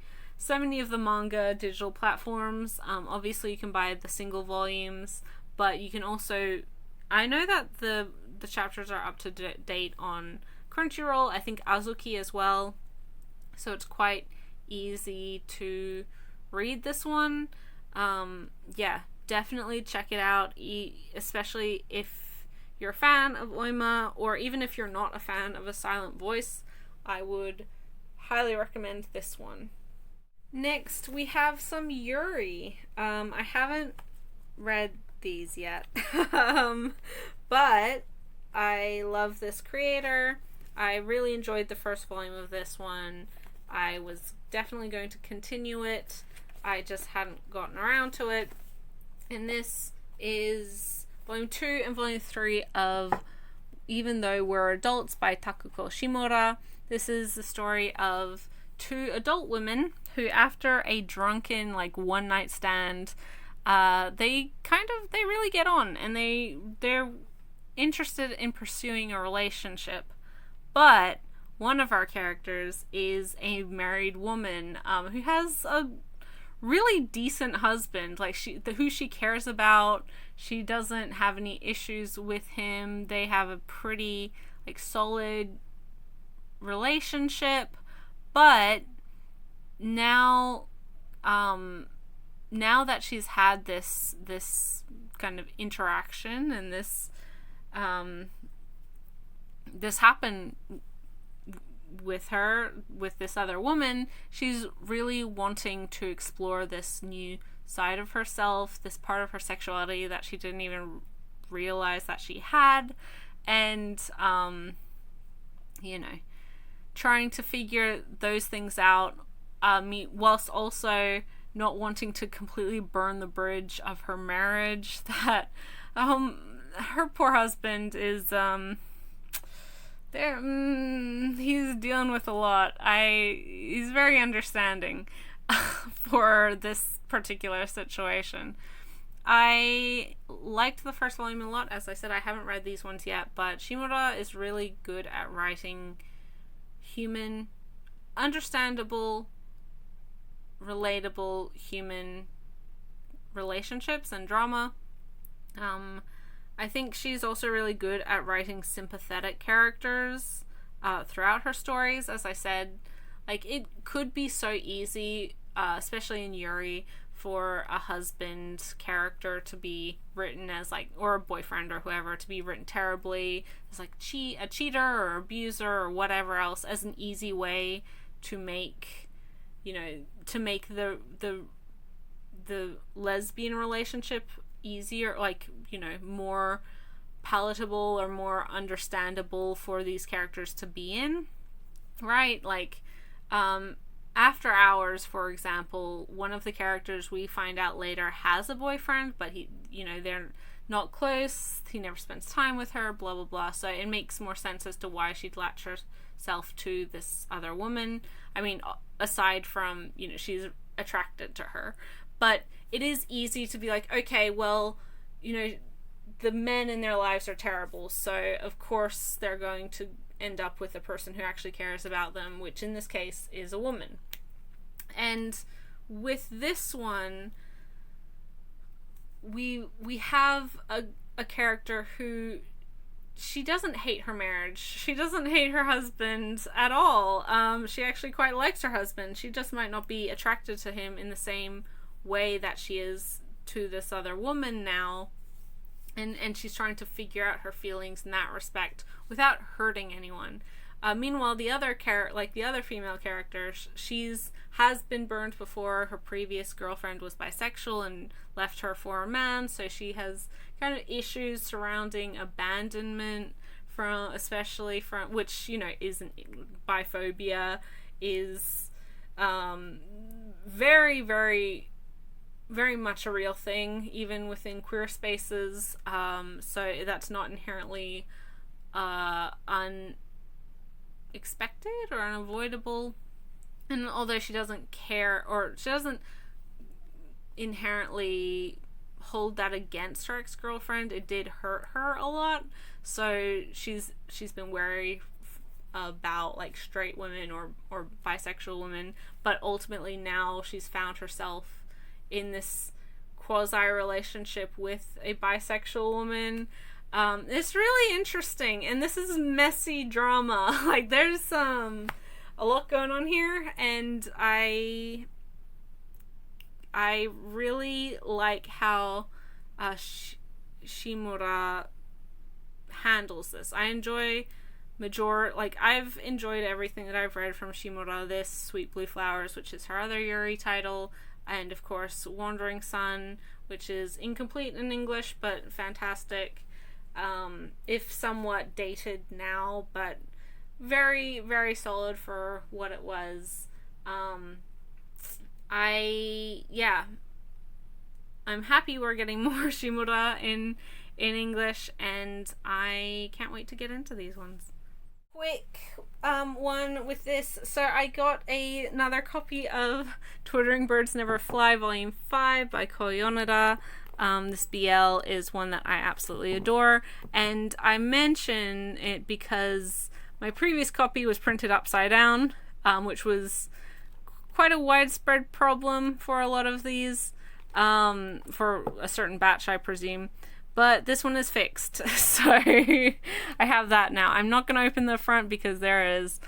of the manga digital platforms. Obviously you can buy the single volumes, but you can also, I know that the chapters are up to date on Crunchyroll, I think Azuki as well, so it's quite easy to read this one. Yeah, definitely check it out, especially if you're a fan of Oima, or even if you're not a fan of A Silent Voice, I would highly recommend this one. Next, we have some Yuri. I haven't read these yet, but I love this creator. I really enjoyed the first volume of this one. I was definitely going to continue it. I just hadn't gotten around to it. And this is volume 2 and volume 3 of Even Though We're Adults by Takuko Shimura. This is the story of two adult women who, after a drunken, like, one night stand, they really get on, and they're interested in pursuing a relationship. But one of our characters is a married woman who has a really decent husband, like who she cares about. She doesn't have any issues with him. They have a pretty, like, solid relationship. But now that she's had this kind of interaction, and this happened with her, with this other woman, she's really wanting to explore this new side of herself, this part of her sexuality that she didn't even realize that she had, and trying to figure those things out, whilst also not wanting to completely burn the bridge of her marriage that her poor husband is he's dealing with a lot. He's very understanding for this particular situation. I liked the first volume a lot. As I said, I haven't read these ones yet, but Shimura is really good at writing human, understandable, relatable human relationships and drama. I think she's also really good at writing sympathetic characters throughout her stories. As I said, like, it could be so easy, especially in Yuri, for a husband character to be written as, like, or a boyfriend or whoever, to be written terribly as, like, a cheater or abuser or whatever else, as an easy way to make, the lesbian relationship easier, like, more palatable or more understandable for these characters to be in, right? Like, After Hours, for example, one of the characters, we find out later, has a boyfriend, but they're not close, he never spends time with her, blah blah blah, so it makes more sense as to why she'd latch herself to this other woman. I mean, aside from, she's attracted to her, but it is easy to be like, okay, well, the men in their lives are terrible, so of course they're going to end up with a person who actually cares about them, which in this case is a woman. And with this one, we have a character who, she doesn't hate her marriage. She doesn't hate her husband at all. She actually quite likes her husband. She just might not be attracted to him in the same way that she is to this other woman now. And she's trying to figure out her feelings in that respect without hurting anyone. Meanwhile, the other female character, has been burned before. Her previous girlfriend was bisexual and left her for a man, so she has kind of issues surrounding abandonment, especially from which, isn't, biphobia is very, very, very much a real thing, even within queer spaces. So that's not inherently unexpected or unavoidable. And although she doesn't care, or she doesn't inherently hold that against her ex-girlfriend, it did hurt her a lot. So she's been wary about, like, straight women or bisexual women, but ultimately now she's found herself in this quasi relationship with a bisexual woman. It's really interesting, and this is messy drama. Like, there's a lot going on here, and I really like how Shimura handles this. I've enjoyed everything that I've read from Shimura. This, Sweet Blue Flowers, which is her other Yuri title, and of course Wandering Sun, which is incomplete in English but fantastic, if somewhat dated now, but very, very solid for what it was. I'm happy we're getting more Shimura in English, and I can't wait to get into these ones. Quick one with this. So I got another copy of Twittering Birds Never Fly Volume 5 by Yona. This BL is one that I absolutely adore, and I mention it because my previous copy was printed upside down, which was quite a widespread problem for a lot of these, for a certain batch, I presume. But this one is fixed, so I have that now. I'm not going to open the front because there is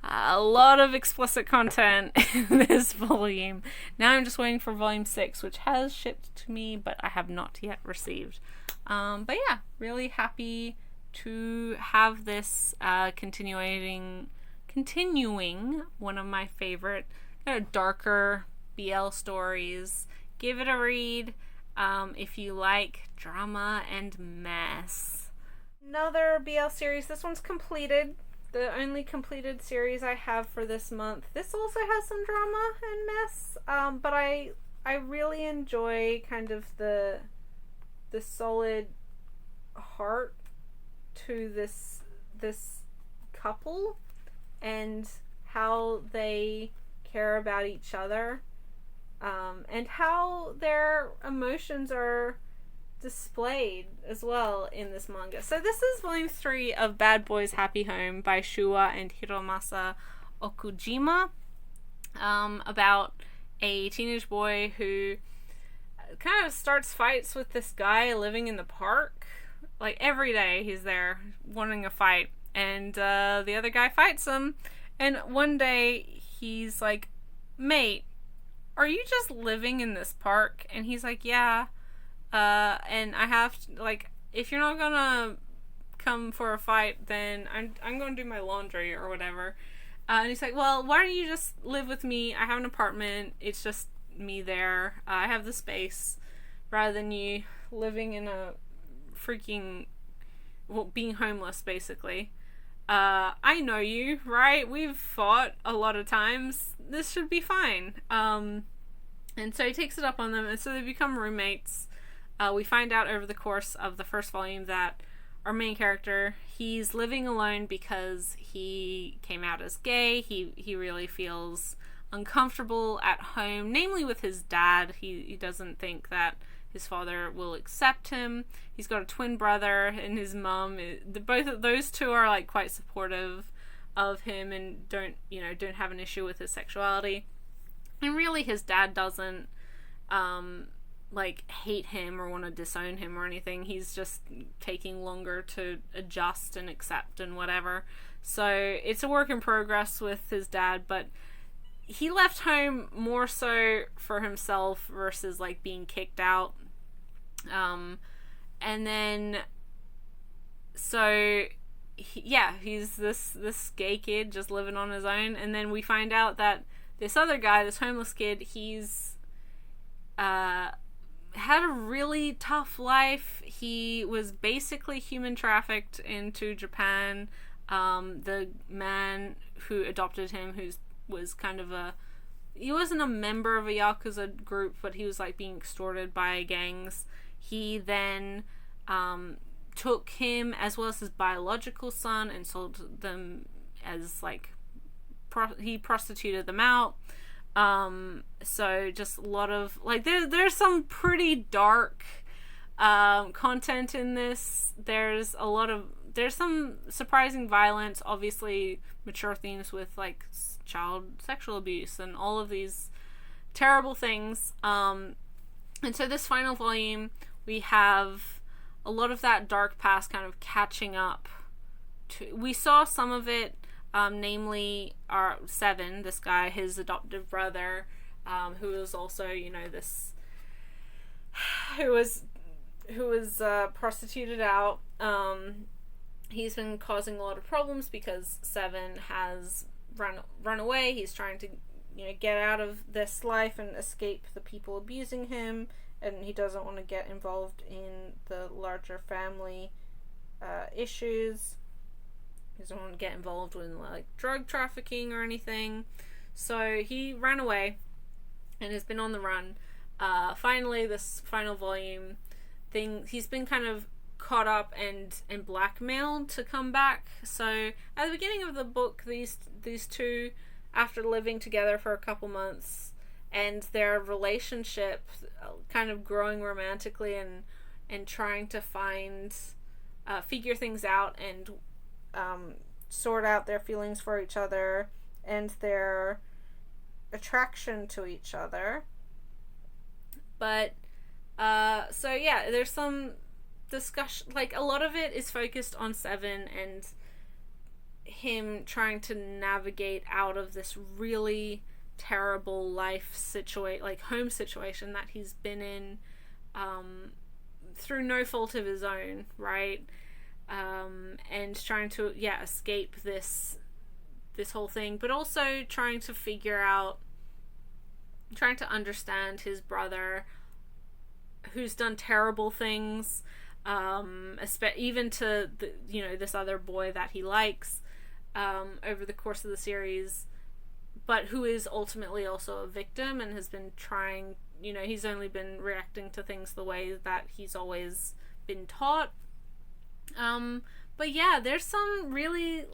a lot of explicit content in this volume. Now I'm just waiting for volume 6, which has shipped to me, but I have not yet received. But yeah, really happy to have this continuing one of my favorite kind of darker BL stories. Give it a read. If you like drama and mess. Another BL series. This one's completed. The only completed series I have for this month. This also has some drama and mess. But I really enjoy kind of the solid heart to this couple and how they care about each other. And how their emotions are displayed as well in this manga. So this is volume 3 of Bad Boys Happy Home by Shuwa and Hiromasa Okujima, about a teenage boy who kind of starts fights with this guy living in the park. Like every day he's there wanting a fight, and the other guy fights him, and one day he's like, "Mate, are you just living in this park?" And he's like, "Yeah, and I have to, like, if you're not gonna come for a fight, then I'm gonna do my laundry or whatever." And he's like, "Well, why don't you just live with me? I have an apartment. It's just me there. I have the space, rather than you living in a freaking, well, being homeless, basically. I know you, right? We've fought a lot of times. This should be fine." And so he takes it up on them, and so they become roommates. We find out over the course of the first volume that our main character, he's living alone because he came out as gay. He really feels uncomfortable at home, namely with his dad. He doesn't think that his father will accept him. He's got a twin brother, and his mom. Both of those two are like quite supportive of him and don't have an issue with his sexuality. And really, his dad doesn't hate him or want to disown him or anything. He's just taking longer to adjust and accept and whatever. So it's a work in progress with his dad, but he left home more so for himself versus like being kicked out. And then so he's this gay kid just living on his own, and then we find out that this other guy, this homeless kid, he's had a really tough life. He was basically human trafficked into Japan. The man who adopted him, was kind of he wasn't a member of a Yakuza group, but he was like being extorted by gangs. He then took him as well as his biological son and sold them as like he prostituted them out. So just a lot of like there's some pretty dark content in this. There's some surprising violence, obviously mature themes with like child sexual abuse and all of these terrible things. And so this final volume, we have a lot of that dark past kind of catching up to. We saw some of it, namely our Seven, this guy, his adoptive brother, who was also, this, who was prostituted out. He's been causing a lot of problems because Seven has run away. He's trying to, get out of this life and escape the people abusing him, and he doesn't want to get involved in the larger family issues. He doesn't want to get involved in like drug trafficking or anything. So he ran away and has been on the run. finally, this final volume thing, he's been kind of caught up and blackmailed to come back. So at the beginning of the book, these two, after living together for a couple months and their relationship kind of growing romantically and trying to figure things out and sort out their feelings for each other and their attraction to each other. But so yeah, there's some discussion, like a lot of it is focused on Seven and him trying to navigate out of this really terrible home situation that he's been in through no fault of his own, right? And trying to escape this whole thing, but also trying to understand his brother, who's done terrible things, even to this other boy that he likes over the course of the series, but who is ultimately also a victim and has been trying, he's only been reacting to things the way that he's always been taught. But yeah, there's some really,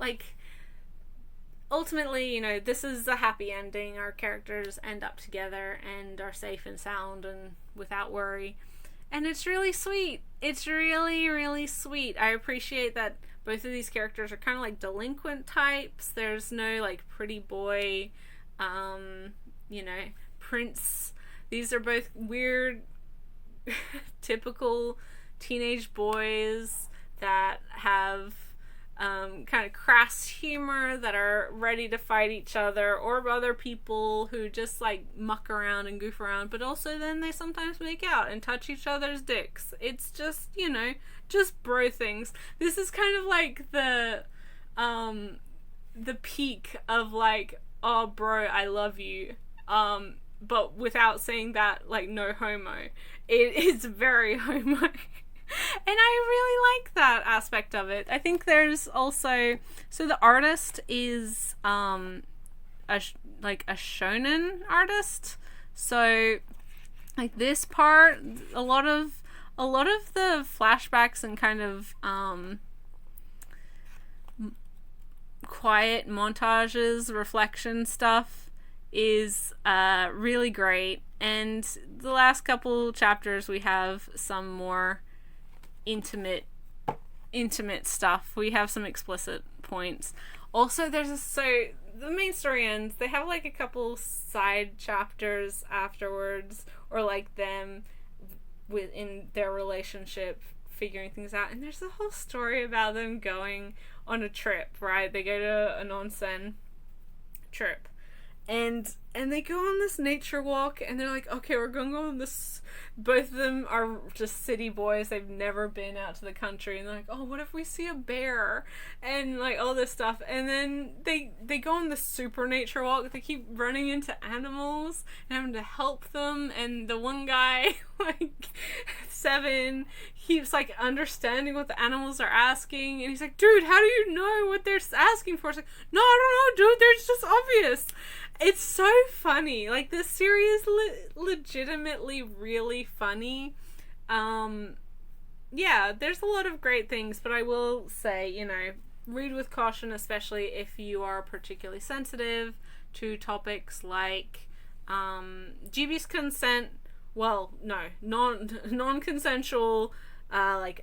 ultimately, this is a happy ending. Our characters end up together and are safe and sound and without worry. And it's really sweet. It's really, really sweet. I appreciate that both of these characters are kind of like delinquent types. There's no, pretty boy, prince. These are both weird, typical teenage boys that have kind of crass humor, that are ready to fight each other or other people who just muck around and goof around, but also then they sometimes make out and touch each other's dicks. It's just, just bro things. This is kind of like the peak of oh bro, I love you, but without saying that no homo. It is very homo. And I really like that aspect of it. I think there's also, so the artist is a shonen artist. So this part, a lot of the flashbacks and kind of quiet montages, reflection stuff is really great. And the last couple chapters we have some more intimate stuff. We have some explicit points. Also, so the main story ends. They have a couple side chapters afterwards, or them within their relationship figuring things out. And there's a whole story about them going on a trip, right? They go to an onsen trip. And they go on this nature walk, and they're like, okay, we're going to go on this. Both of them are just city boys. They've never been out to the country. And they're like, oh, what if we see a bear? And all this stuff. And then they go on this super nature walk. They keep running into animals and having to help them. And the one guy, Seven, keeps understanding what the animals are asking. And he's like, dude, how do you know what they're asking for? It's like, no, I don't know, dude. It's just obvious. It's so funny. This series legitimately really funny. Yeah, there's a lot of great things, but I will say, read with caution, especially if you are particularly sensitive to topics like GB's consent. Well, no, non-consensual,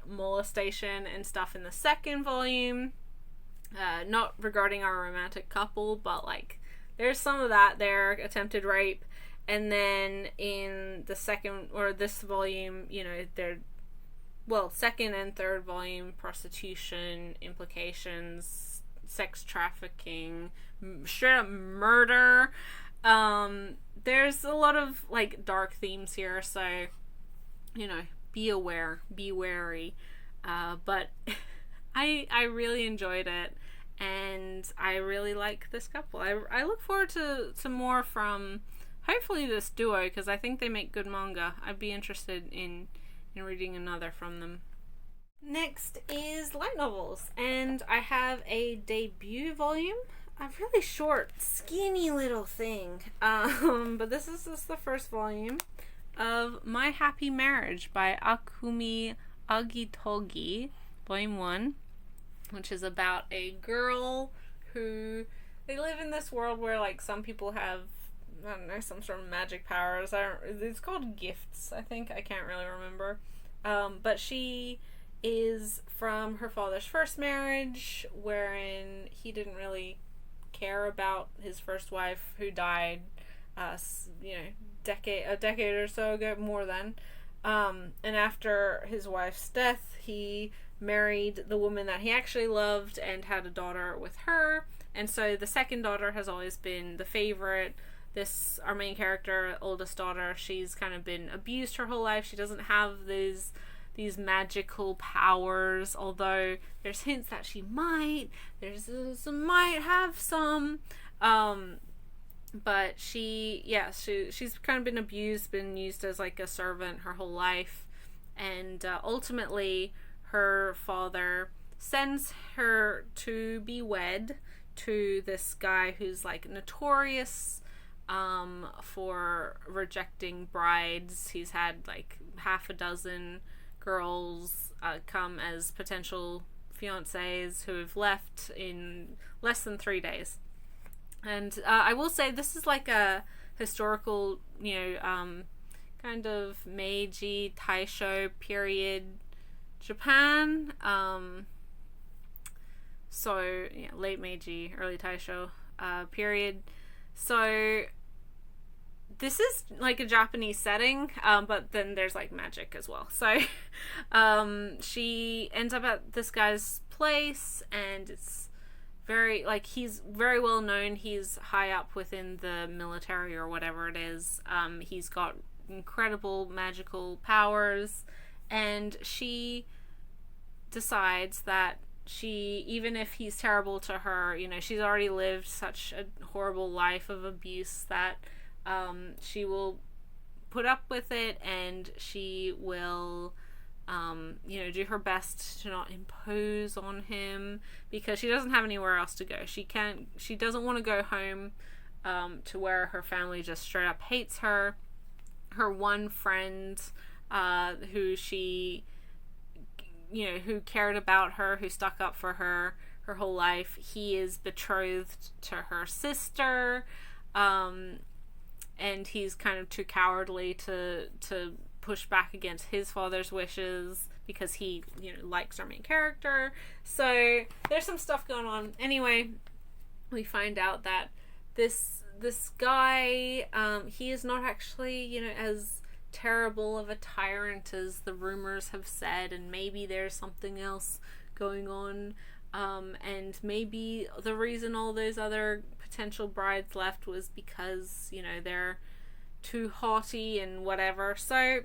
molestation and stuff in the second volume. Not regarding our romantic couple, but there's some of that there, attempted rape. And then in the second, or this volume, second and third volume, prostitution, implications, sex trafficking, straight up murder. There's a lot of dark themes here, so be aware, be wary. But I really enjoyed it. And I really like this couple. I look forward to more from, hopefully, this duo, because I think they make good manga. I'd be interested in reading another from them. Next is light novels, and I have a debut volume. A really short, skinny little thing. But this is just the first volume. of My Happy Marriage by Akumi Agitogi, Volume 1, which is about a girl who, they live in this world where, like, some people have, I don't know, some sort of magic powers. It's called gifts, I think. I can't really remember. But she is from her father's first marriage, wherein he didn't really care about his first wife, who died, a decade or so ago, more than. And after his wife's death, he married the woman that he actually loved and had a daughter with her. And so the second daughter has always been the favorite. Our main character, oldest daughter, she's kind of been abused her whole life. She doesn't have these magical powers, although there's hints that she might. Might have some. But she's kind of been abused, been used as like a servant her whole life. And ultimately, her father sends her to be wed to this guy who's like notorious for rejecting brides. He's had like half a dozen girls come as potential fiancés who have left in less than 3 days. And I will say this is like a historical, kind of Meiji Taisho period Japan. So late Meiji, early Taisho period. So this is like a Japanese setting, but then there's like magic as well. So she ends up at this guy's place, and it's very, like, he's very well known. He's high up within the military or whatever it is. He's got incredible magical powers, and she decides that even if he's terrible to her, she's already lived such a horrible life of abuse that she will put up with it, and she will do her best to not impose on him, because she doesn't have anywhere else to go. She doesn't want to go home to where her family just straight up hates her. Her one friend who cared about her, who stuck up for her whole life, he is betrothed to her sister, and he's kind of too cowardly to push back against his father's wishes, because he likes our main character. So there's some stuff going on. Anyway, we find out that this guy, he is not actually as terrible of a tyrant as the rumors have said, and maybe there's something else going on, and maybe the reason all those other potential brides left was because they're too haughty and whatever. So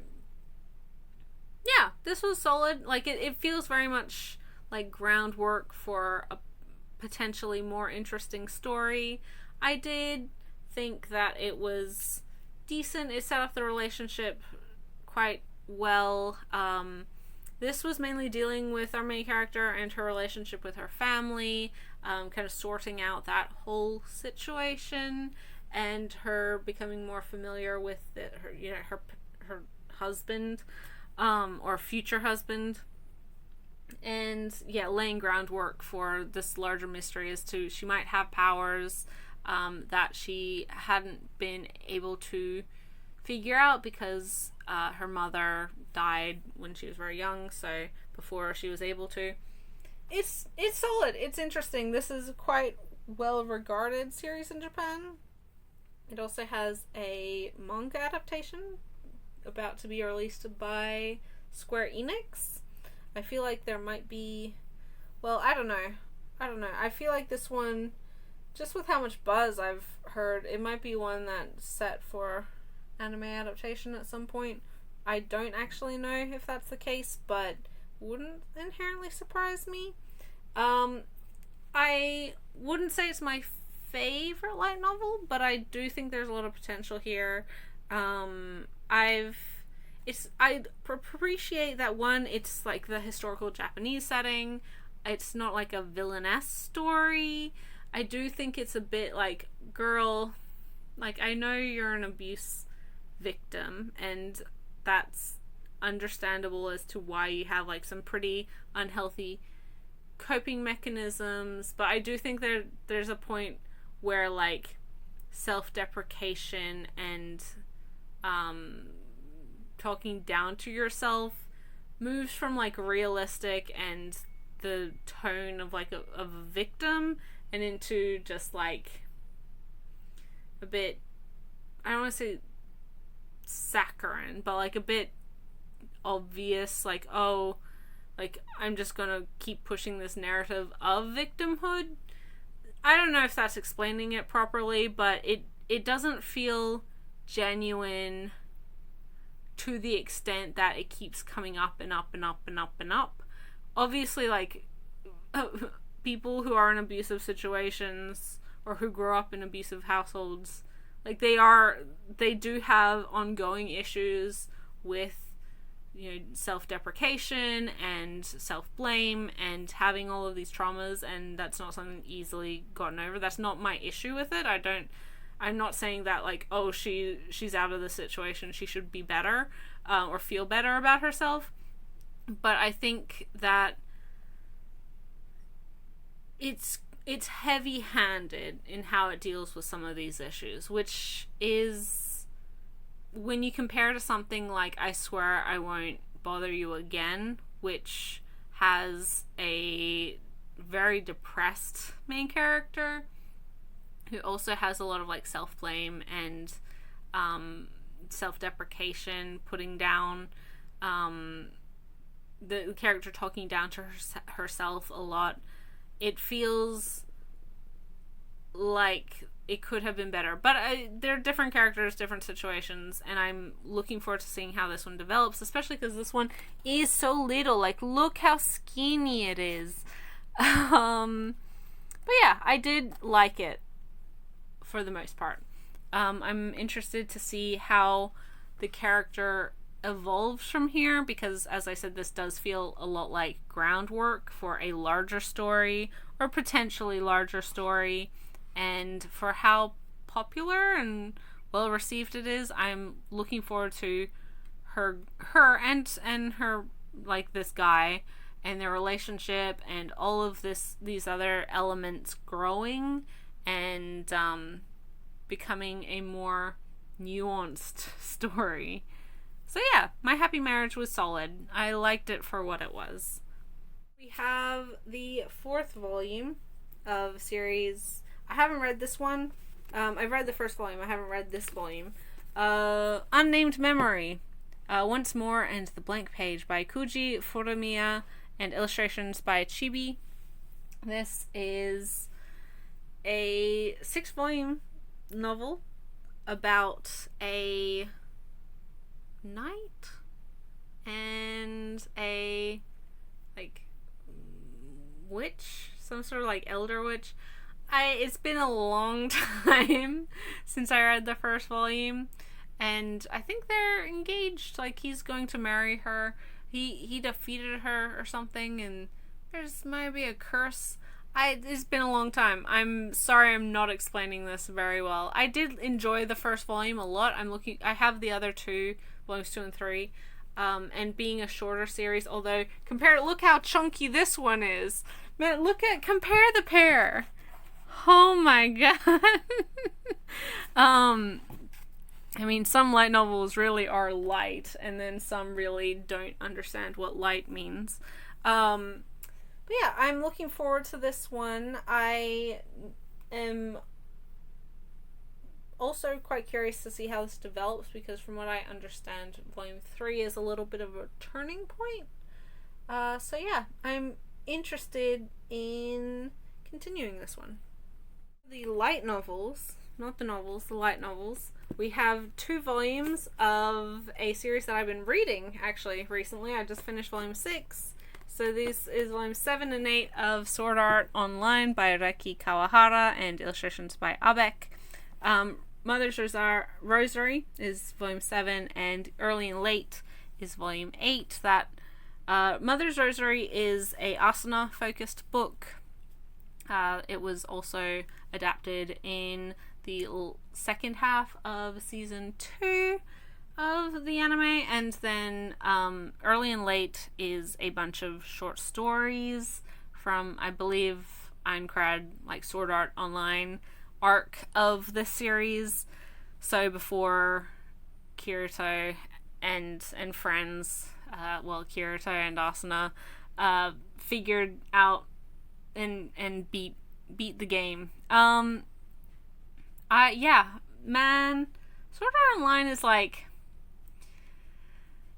yeah, this was solid. Like, it feels very much like groundwork for a potentially more interesting story. I did think that it was decent. It set up the relationship quite well. This was mainly dealing with our main character and her relationship with her family, kind of sorting out that whole situation, and her becoming more familiar with her husband, or future husband, and laying groundwork for this larger mystery as to she might have powers that she hadn't been able to figure out because her mother died when she was very young, so before she was able to. It's solid. It's interesting. This is a quite well regarded series in Japan. It also has a manga adaptation about to be released by Square Enix. I feel like there might be, well, I don't know. I feel like this one, just with how much buzz I've heard, it might be one that's set for anime adaptation at some point. I don't actually know if that's the case, but wouldn't inherently surprise me. I wouldn't say it's my favorite light novel, but I do think there's a lot of potential here. I appreciate that one, it's like the historical Japanese setting. It's not like a villainess story. I do think it's a bit like, girl, like, I know you're an abuse victim, and that's understandable as to why you have like some pretty unhealthy coping mechanisms. But I do think there's a point where like self-deprecation and talking down to yourself moves from like realistic and the tone of like of a victim and into just like a bit, I don't want to say saccharine, but like a bit obvious, like, oh, like I'm just gonna keep pushing this narrative of victimhood. I don't know if that's explaining it properly, but it doesn't feel genuine to the extent that it keeps coming up and up and up and up and up. Obviously, like, people who are in abusive situations or who grow up in abusive households, like, they do have ongoing issues with, you know, self-deprecation and self-blame and having all of these traumas, and that's not something easily gotten over. That's not my issue with it. I'm not saying that, like, oh, she's out of the situation, she should be better, or feel better about herself. But I think that it's heavy-handed in how it deals with some of these issues, which is, when you compare to something like I Swear I Won't Bother You Again, which has a very depressed main character who also has a lot of like self-blame and self-deprecation, putting down, the character talking down to herself a lot. It feels like it could have been better, but they're different characters, different situations, and I'm looking forward to seeing how this one develops, especially because this one is so little. Like, look how skinny it is. But yeah, I did like it for the most part. I'm interested to see how the character evolves from here, because as I said, this does feel a lot like groundwork for a larger story, or potentially larger story. And for how popular and well received it is, I'm looking forward to her and her, like, this guy and their relationship and all of these other elements growing and becoming a more nuanced story. So yeah, My Happy Marriage was solid. I liked it for what it was. We have the 4th volume of series. I haven't read this one. I've read the first volume. I haven't read this volume. Unnamed Memory. Once More and the Blank Page by Kuji Furumiya and illustrations by Chibi. This is a 6-volume novel about a knight and a, like, witch, some sort of like elder witch. It's been a long time since I read the first volume, and I think they're engaged. Like, he's going to marry her. He defeated her or something, and there's might be a curse. It's been a long time. I'm sorry I'm not explaining this very well. I did enjoy the first volume a lot. I have the other two, volumes 2 and 3, and being a shorter series, although look how chunky this one is. Man, compare the pair. Oh my god. I mean, some light novels really are light, and then some really don't understand what light means. But yeah, I'm looking forward to this one. I am also quite curious to see how this develops, because from what I understand, volume 3 is a little bit of a turning point. So yeah, I'm interested in continuing this one. The light novels, not the novels, the light novels. We have 2 volumes of a series that I've been reading, actually, recently. I just finished volume 6. So this is volume 7 and 8 of Sword Art Online by Reki Kawahara and illustrations by Abek. Mother's Rosary is volume 7, and Early and Late is volume 8. That Mother's Rosary is a asana-focused book. It was also adapted in the second half of season 2. of the anime, and then early and late is a bunch of short stories from, I believe, Aincrad, like Sword Art Online arc of the series. So before Kirito and friends, Kirito and Asuna figured out and beat the game. Man, Sword Art Online is like,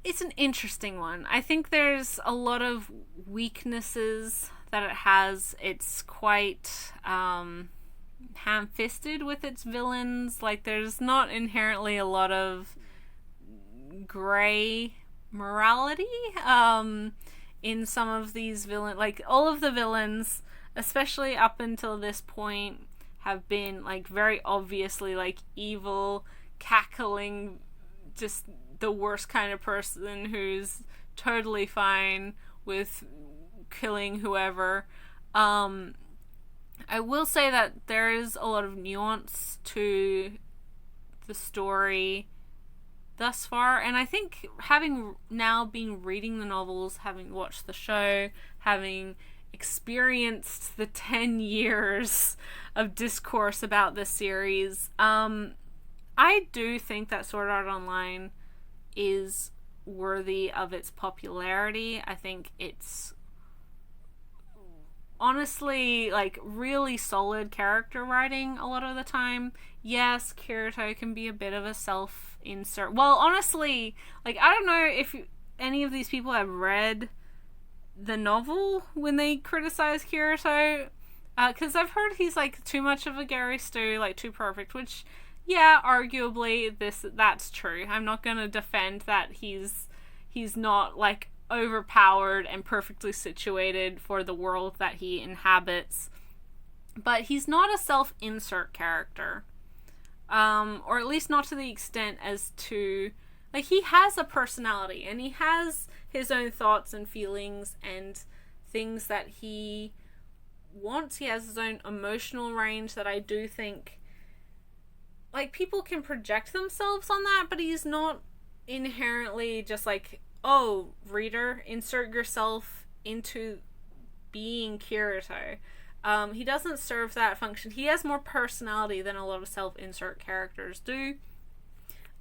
it's an interesting one. I think there's a lot of weaknesses that it has. It's quite ham-fisted with its villains. Like, there's not inherently a lot of gray morality in some of these villains. Like, all of the villains, especially up until this point, have been like very obviously like evil, cackling, just the worst kind of person who's totally fine with killing whoever. I will say that there is a lot of nuance to the story thus far, and I think having now been reading the novels, having watched the show, having experienced the 10 years of discourse about this series, I do think that Sword Art Online is worthy of its popularity. I think it's honestly like really solid character writing a lot of the time. Yes, Kirito can be a bit of a self-insert. Well, honestly, like, I don't know if any of these people have read the novel when they criticize Kirito, because I've heard he's like too much of a Gary Stu, like too perfect, which, yeah, arguably that's true. I'm not gonna defend that he's not like overpowered and perfectly situated for the world that he inhabits, but he's not a self-insert character, or at least not to the extent as to, like, he has a personality and he has his own thoughts and feelings and things that he wants. He has his own emotional range that I do think, like, people can project themselves on that, but he's not inherently just like, oh, reader, insert yourself into being Kirito. He doesn't serve that function. He has more personality than a lot of self-insert characters do.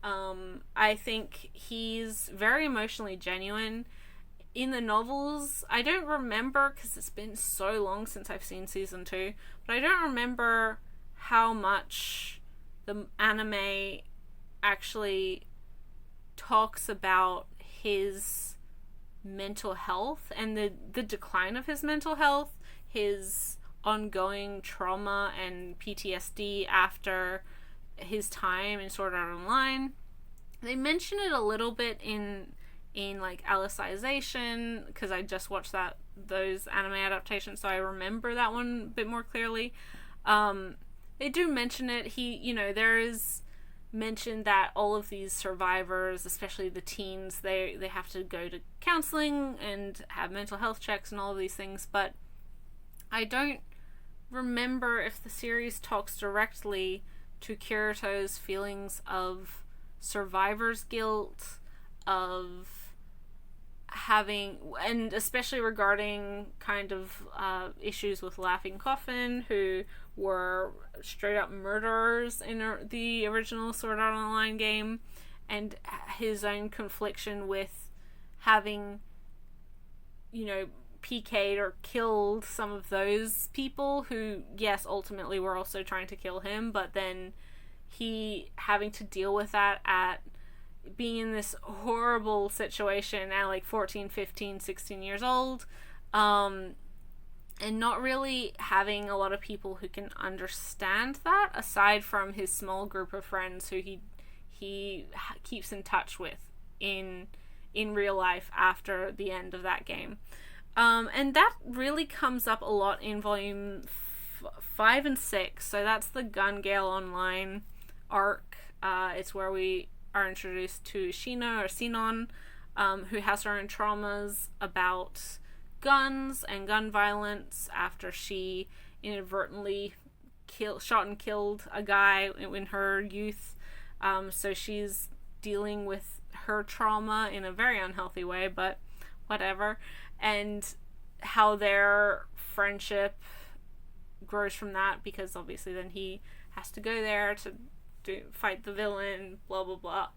I think he's very emotionally genuine. In the novels, I don't remember, because it's been so long since I've seen season 2, but I don't remember how much the anime actually talks about his mental health and the decline of his mental health, his ongoing trauma and PTSD after his time in Sword Art Online. They mention it a little bit in like Alicization, because I just watched those anime adaptations, so I remember that one a bit more clearly. They do mention it. There is mentioned that all of these survivors, especially the teens, they have to go to counseling and have mental health checks and all of these things, but I don't remember if the series talks directly to Kirito's feelings of survivor's guilt, of having, and especially regarding kind of issues with Laughing Coffin, who were straight up murderers in the original Sword Art Online game, and his own confliction with having, PK'd or killed some of those people who, yes, ultimately were also trying to kill him, but then he having to deal with that at being in this horrible situation at like 14, 15, 16 years old, and not really having a lot of people who can understand that, aside from his small group of friends who he keeps in touch with in real life after the end of that game. And that really comes up a lot in volume 5 and 6. So that's the Gun Gale Online arc. It's where we are introduced to Shino, or Sinon, who has her own traumas about guns and gun violence after she inadvertently shot and killed a guy in her youth. So she's dealing with her trauma in a very unhealthy way, but whatever, and how their friendship grows from that, because obviously then he has to go there to fight the villain, blah blah blah.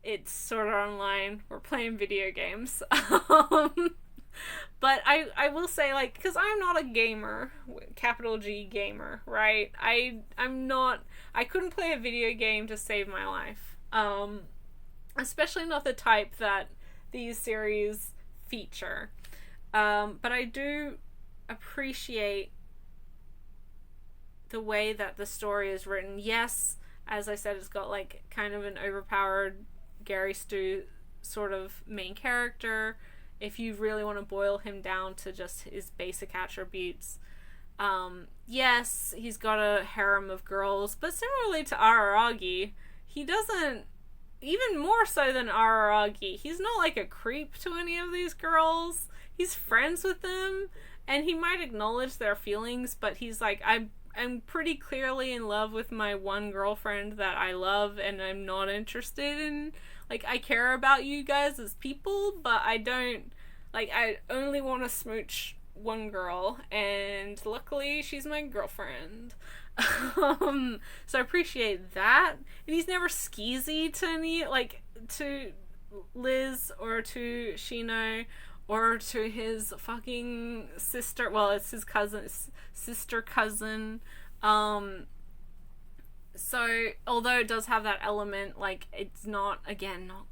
It's Sword Art Online. We're playing video games. But I will say, like, because I'm not a gamer, capital G gamer, right? I'm not, I couldn't play a video game to save my life. Especially not the type that these series feature. But I do appreciate the way that the story is written. Yes, as I said, it's got like kind of an overpowered Gary Stu sort of main character, if you really want to boil him down to just his basic attributes. Yes, he's got a harem of girls, but similarly to Araragi, he doesn't, even more so than Araragi, he's not like a creep to any of these girls. He's friends with them, and he might acknowledge their feelings, but he's like, I'm pretty clearly in love with my one girlfriend that I love, and I'm not interested in, like, I care about you guys as people, but I don't, like, I only want to smooch one girl, and luckily she's my girlfriend. So I appreciate that. And he's never skeezy to any, like, to Liz or to Shino or to his fucking sister. Well, it's his cousin, sister cousin. So although it does have that element, like, it's not, again, not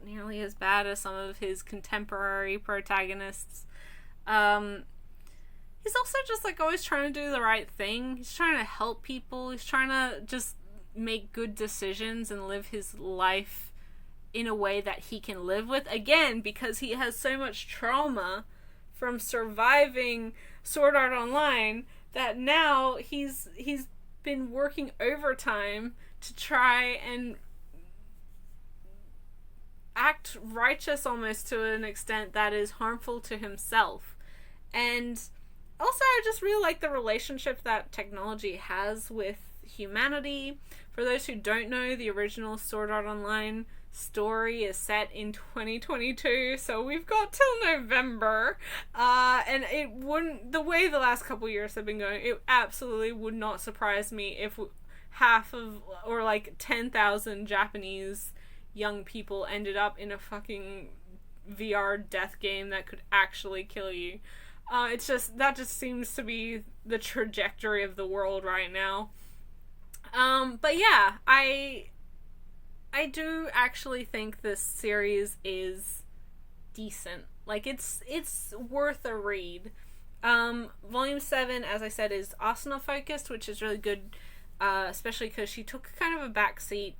nearly as bad as some of his contemporary protagonists. He's also just, like, always trying to do the right thing. He's trying to help people. He's trying to just make good decisions and live his life in a way that he can live with. Again, because he has so much trauma from surviving Sword Art Online that now he's been working overtime to try and act righteous almost to an extent that is harmful to himself. And also, I just really like the relationship that technology has with humanity. For those who don't know, the original Sword Art Online story is set in 2022, so we've got till November. And it wouldn't, the way the last couple years have been going, it absolutely would not surprise me if half of, or like 10,000 Japanese young people ended up in a fucking VR death game that could actually kill you. It's just, that just seems to be the trajectory of the world right now. But yeah, I do actually think this series is decent. Like, it's worth a read. Volume 7, as I said, is Asuna focused, which is really good, especially because she took kind of a backseat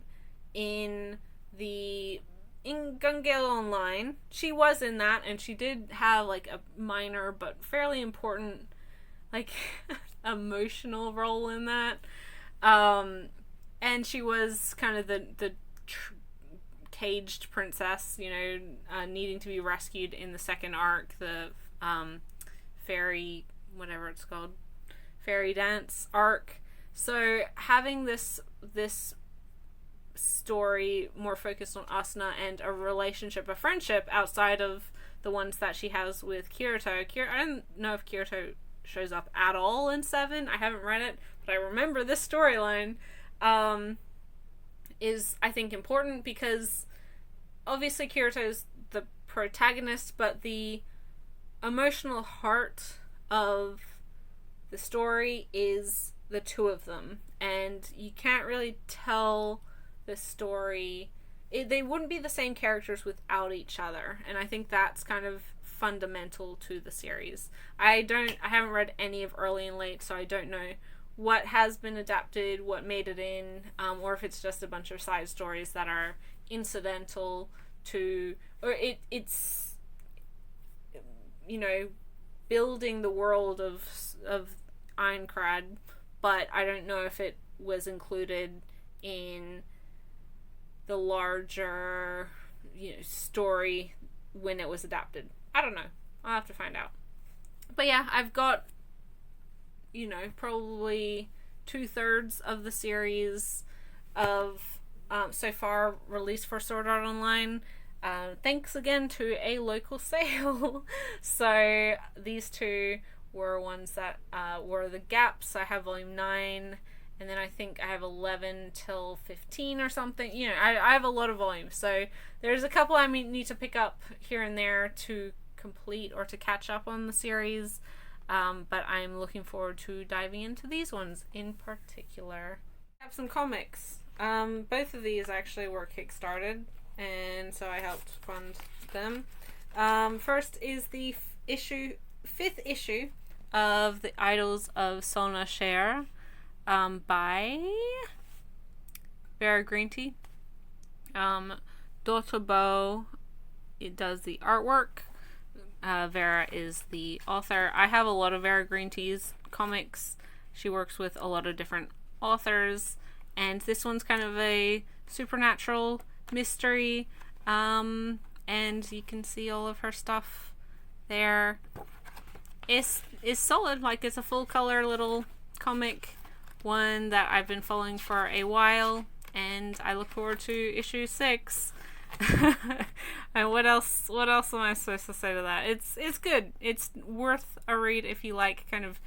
in Gungale Online. She was in that, and she did have, like, a minor but fairly important, like, emotional role in that. And she was kind of the caged princess, you know, needing to be rescued in the second arc, the fairy, whatever it's called, fairy dance arc. So having this story more focused on Asuna and a relationship, a friendship outside of the ones that she has with Kirito. I don't know if Kirito shows up at all in 7. I haven't read it, but I remember this storyline is, I think, important because obviously Kirito's the protagonist, but the emotional heart of the story is the two of them, and you can't really tell the story, they wouldn't be the same characters without each other, and I think that's kind of fundamental to the series. I haven't read any of early and late, so I don't know what has been adapted, what made it in, or if it's just a bunch of side stories that are incidental to, or it's you know, building the world of Aincrad, but I don't know if it was included in the larger, you know, story when it was adapted. I don't know. I'll have to find out. But yeah, I've got, you know, probably 2/3 of the series of so far released for Sword Art Online. Thanks again to a local sale. So these two were ones that were the gaps. I have volume 9, and then I think I have 11 till 15 or something. You know, I have a lot of volumes, so there's a couple I need to pick up here and there to complete or to catch up on the series. But I'm looking forward to diving into these ones in particular. I have some comics. Both of these actually were kickstarted, and so I helped fund them. First is the fifth issue of The Idols of Sona Cher, by Vera Green Tea. Dotobo, it does the artwork. Vera is the author. I have a lot of Vera Green Tea's comics. She works with a lot of different authors, and this one's kind of a supernatural mystery, and you can see all of her stuff there. It's solid, like it's a full color little comic, one that I've been following for a while, and I look forward to issue 6. And what else am I supposed to say to that? It's good. It's worth a read if you like kind of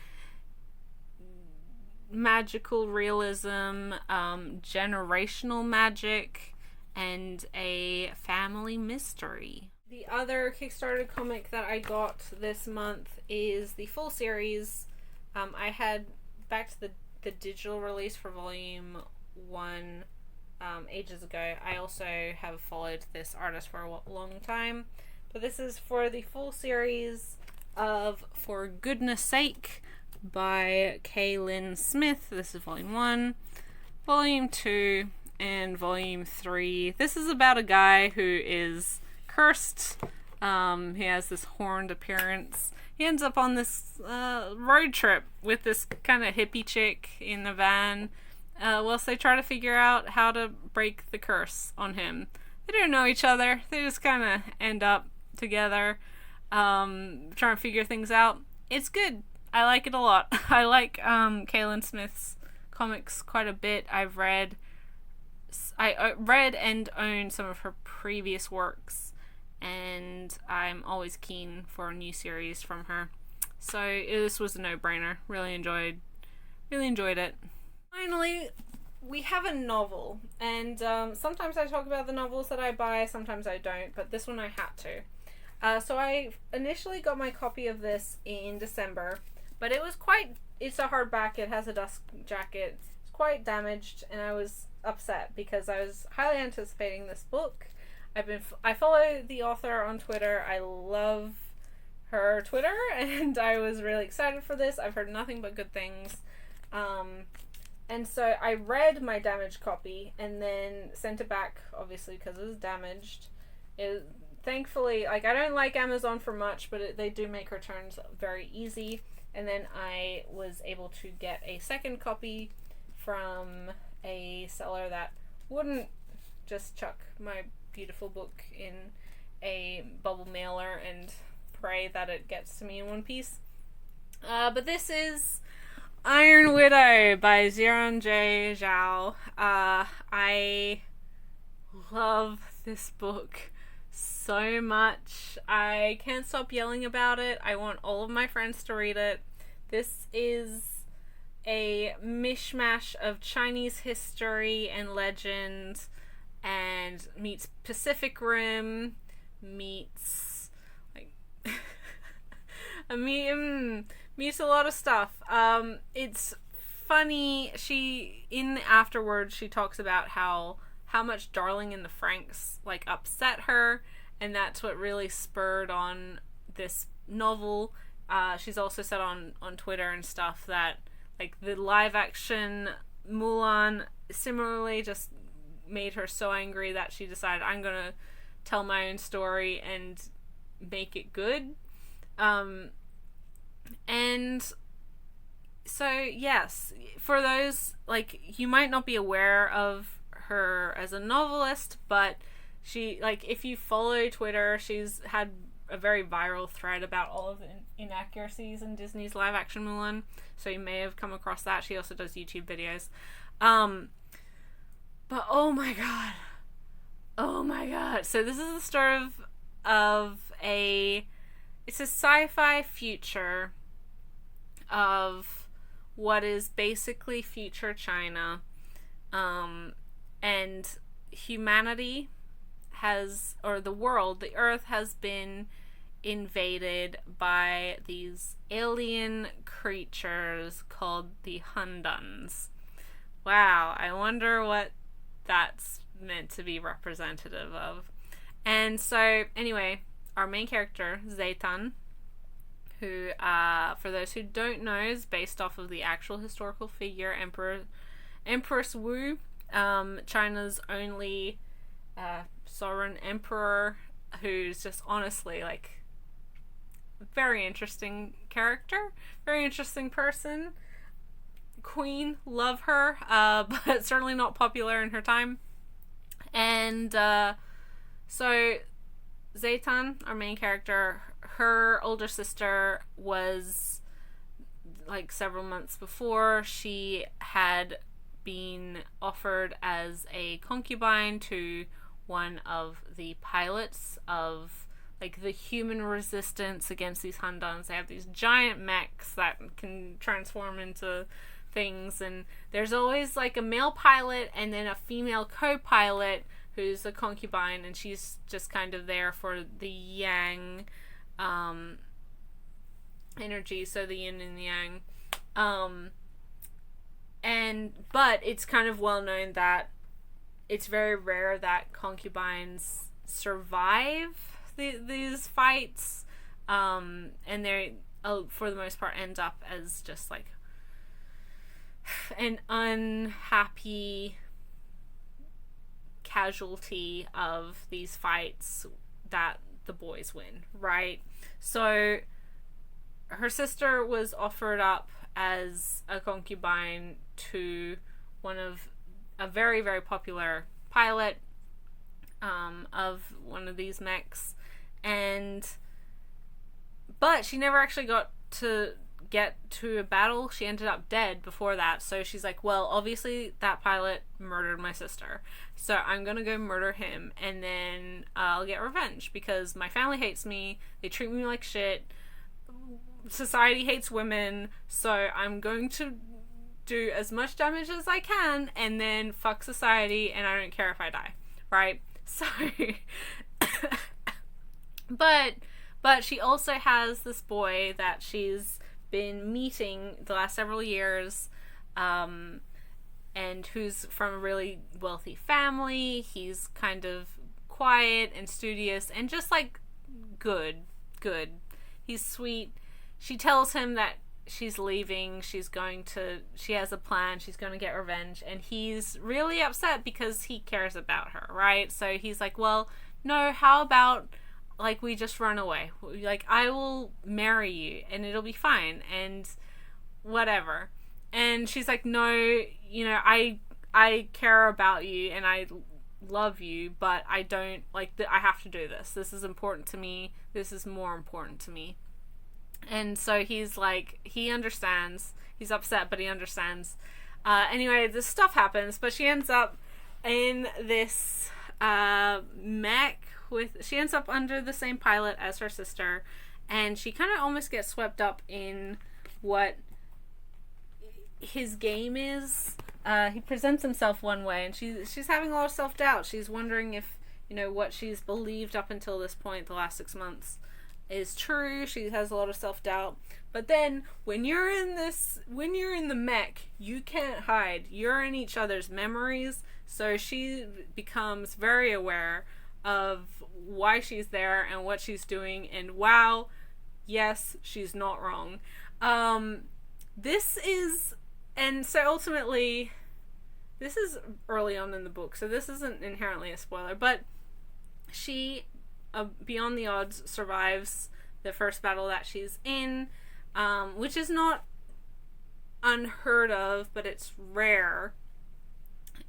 magical realism, generational magic, and a family mystery. The other Kickstarter comic that I got this month is the full series. I had backed the digital release for volume 1 ages ago. I also have followed this artist for a long time, but this is for the full series of For Goodness Sake by Kaylin Smith. This is volume 1, volume 2, and volume 3. This is about a guy who is cursed. He has this horned appearance. He ends up on this road trip with this kind of hippie chick in the van, whilst they try to figure out how to break the curse on him. They don't know each other. They just kind of end up together, trying to figure things out. It's good. I like it a lot. I like Kaylin Smith's comics quite a bit. I read and own some of her previous works, and I'm always keen for a new series from her. So this was a no-brainer. Really enjoyed it. Finally, we have a novel, and sometimes I talk about the novels that I buy, sometimes I don't, but this one I had to. So I initially got my copy of this in December, but it's a hardback, it has a dust jacket, it's quite damaged, and I was upset because I was highly anticipating this book. I follow the author on Twitter. I love her Twitter, and I was really excited for this. I've heard nothing but good things. And so I read my damaged copy and then sent it back, obviously, because it was damaged. Thankfully, like, I don't like Amazon for much, but they do make returns very easy. And then I was able to get a second copy from a seller that wouldn't just chuck my beautiful book in a bubble mailer and pray that it gets to me in one piece. But this is Iron Widow by Ziran J. Zhao. I love this book so much. I can't stop yelling about it. I want all of my friends to read it. This is a mishmash of Chinese history and legend, and meets Pacific Rim, meets like meets a lot of stuff. It's funny. In the afterwards, she talks about how much Darling in the Franxx like upset her, and that's what really spurred on this novel. She's also said on Twitter and stuff that like the live action Mulan similarly just made her so angry that she decided, I'm gonna tell my own story and make it good. And so yes, for those, like, you might not be aware of her as a novelist, but she, like, if you follow Twitter, she's had a very viral thread about all of the inaccuracies in Disney's live action Mulan, so you may have come across that. She also does YouTube videos. But oh my god. Oh my god. So this is the story of it's a sci-fi future of what is basically future China. And humanity the earth has been invaded by these alien creatures called the Hunduns. Wow, I wonder what that's meant to be representative of. And so, anyway, our main character, Zaitan, who, for those who don't know, is based off of the actual historical figure, Empress Wu, China's only sovereign emperor, who's just honestly, like, very interesting character, very interesting person. Queen, love her, but certainly not popular in her time. And so Zaitan, our main character, her older sister was, like, several months before, she had been offered as a concubine to one of the pilots of, like, the human resistance against these Hunduns. They have these giant mechs that can transform into things, and there's always, like, a male pilot and then a female co-pilot who's a concubine, and she's just kind of there for the yang energy, so the yin and the yang. But it's kind of well known that it's very rare that concubines survive these fights, and they, for the most part, end up as just, like, an unhappy casualty of these fights that the boys win, right? So her sister was offered up as a concubine to a very, very popular pilot of one of these mechs, but she never actually got to get to a battle. She ended up dead before that. So she's like, well, obviously that pilot murdered my sister, so I'm gonna go murder him, and then I'll get revenge because my family hates me, they treat me like shit, society hates women, so I'm going to do as much damage as I can and then fuck society, and I don't care if I die, right? So but she also has this boy that she's been meeting the last several years, and who's from a really wealthy family. He's kind of quiet and studious and just, like, good. He's sweet. She tells him that she's leaving, she has a plan, she's going to get revenge, and he's really upset because he cares about her, right? So he's like, well, no, how about, like, we just run away? Like, I will marry you and it'll be fine and whatever. And she's like, no, you know, I care about you and I love you, but I don't, like, I have to do this. This is important to me. This is more important to me. And so he's like, he understands. He's upset, but he understands. Anyway, this stuff happens, but she ends up in this mech she ends up under the same pilot as her sister, and she kind of almost gets swept up in what his game is. He presents himself one way, and she's having a lot of self-doubt. She's wondering if, you know, what she's believed up until this point, the last 6 months, is true. She has a lot of self-doubt. But then when you're in the mech, you can't hide. You're in each other's memories. So she becomes very aware of why she's there and what she's doing, and wow, yes, she's not wrong. So ultimately, this is early on in the book, so this isn't inherently a spoiler, but she, beyond the odds, survives the first battle that she's in, which is not unheard of, but it's rare.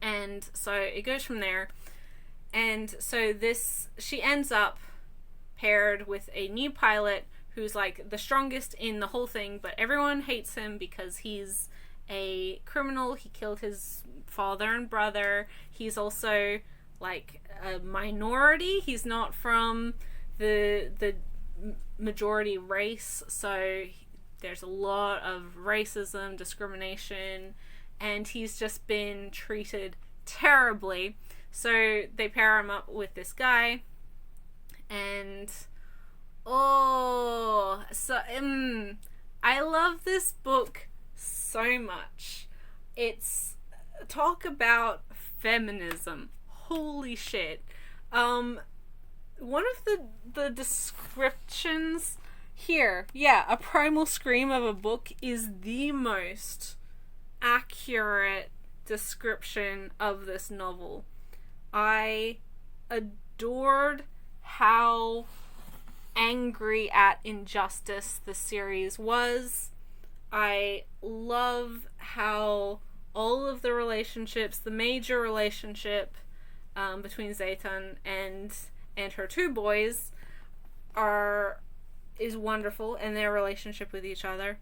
And so it goes from there. And so she ends up paired with a new pilot who's, like, the strongest in the whole thing, but everyone hates him because he's a criminal. He killed his father and brother. He's also like a minority. He's not from the majority race, so there's a lot of racism, discrimination, and he's just been treated terribly. So they pair him up with this guy, and I love this book so much. It's talk about feminism. Holy shit. One of the descriptions here, a primal scream of a book is the most accurate description of this novel. I adored how angry at injustice the series was. I love how all of the relationships, the major relationship between Zaytan and her two boys is wonderful, and their relationship with each other.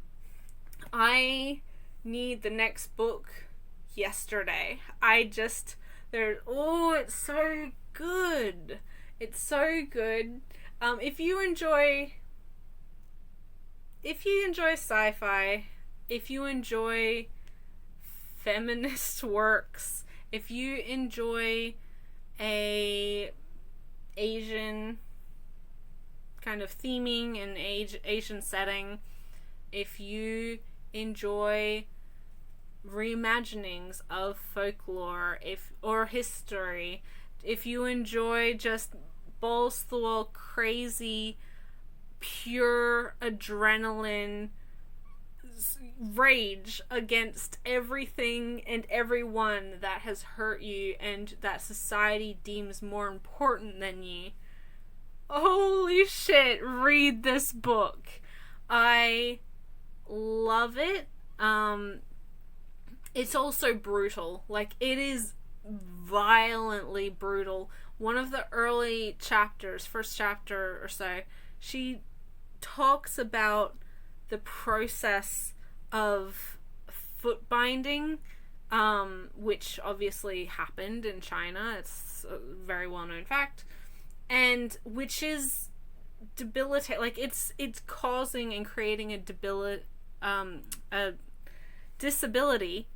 I need the next book yesterday. It's so good. It's so good. If you enjoy sci-fi, if you enjoy feminist works, if you enjoy a Asian kind of theming and Asian setting, if you enjoy reimaginings of folklore or history, if you enjoy just balls to the wall crazy pure adrenaline rage against everything and everyone that has hurt you and that society deems more important than you, holy shit, read this book. I love it. It's also brutal. Like, it is violently brutal. One of the early chapters, first chapter or so, she talks about the process of foot binding, which obviously happened in China. It's a very well-known fact. And which is debilitating. Like, it's causing and creating a disability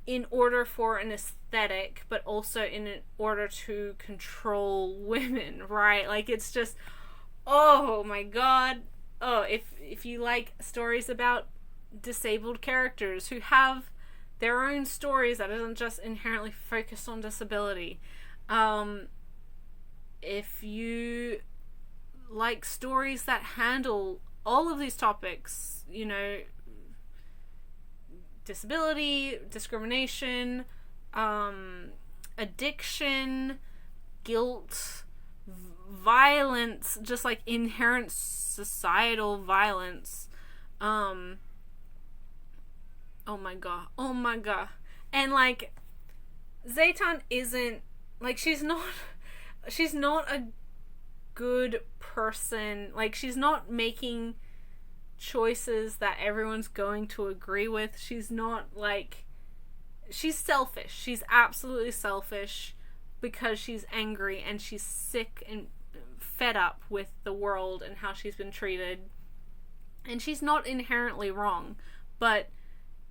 in order for an aesthetic, but also in order to control women, right? Like, it's just, oh my god. Oh, if you like stories about disabled characters who have their own stories that isn't just inherently focused on disability, if you like stories that handle all of these topics, you know, disability, discrimination, addiction, guilt, violence, just like inherent societal violence. Oh my god. And like, Zaytan isn't, like, she's not a good person. Like, she's not making choices that everyone's going to agree with. She's not, like, she's selfish. She's absolutely selfish because she's angry and she's sick and fed up with the world and how she's been treated. And she's not inherently wrong, but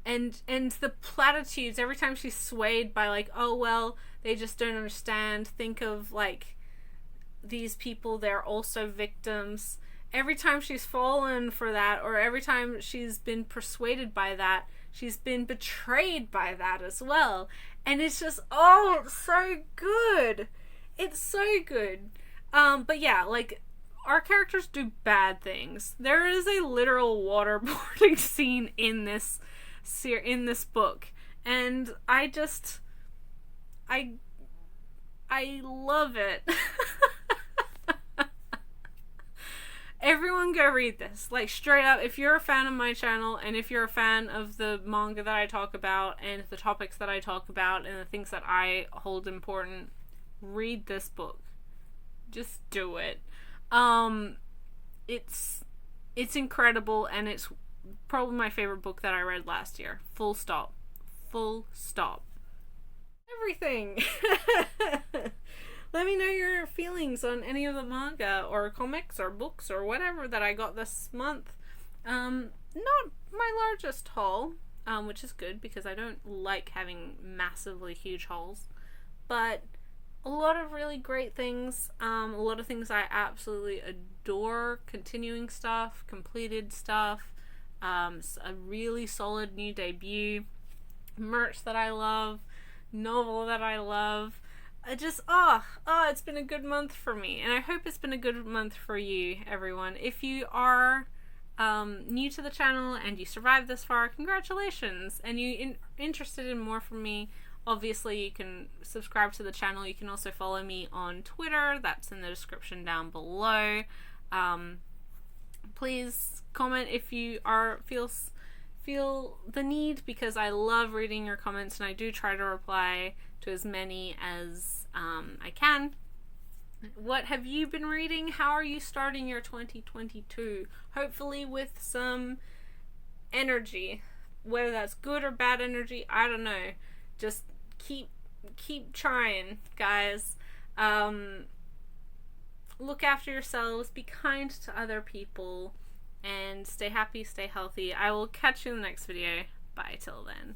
and the platitudes every time she's swayed by, like, oh well, they just don't understand, think of, like, these people, they're also victims. Every time she's fallen for that, or every time she's been persuaded by that, she's been betrayed by that as well. And it's just, oh, it's so good. It's so good. But yeah, like, our characters do bad things. There is a literal waterboarding scene in this book, and I love it. Everyone go read this. Like, straight up, if you're a fan of my channel, and if you're a fan of the manga that I talk about, and the topics that I talk about, and the things that I hold important, read this book. Just do it. It's incredible, and it's probably my favorite book that I read last year. Full stop. Full stop. Everything. Let me know your feelings on any of the manga or comics or books or whatever that I got this month. Not my largest haul, which is good because I don't like having massively huge hauls, but a lot of really great things, a lot of things I absolutely adore, continuing stuff, completed stuff, a really solid new debut, merch that I love, novel that I love. It's been a good month for me, and I hope it's been a good month for you, everyone. If you are new to the channel and you survived this far, congratulations, and you interested in more from me, obviously you can subscribe to the channel. You can also follow me on Twitter, that's in the description down below. Please comment if you feel the need, because I love reading your comments and I do try to reply to as many as I can. What have you been reading? How are you starting your 2022? Hopefully with some energy, whether that's good or bad energy, I don't know. Just keep trying, guys. Look after yourselves, be kind to other people, and stay happy, stay healthy. I will catch you in the next video. Bye till then.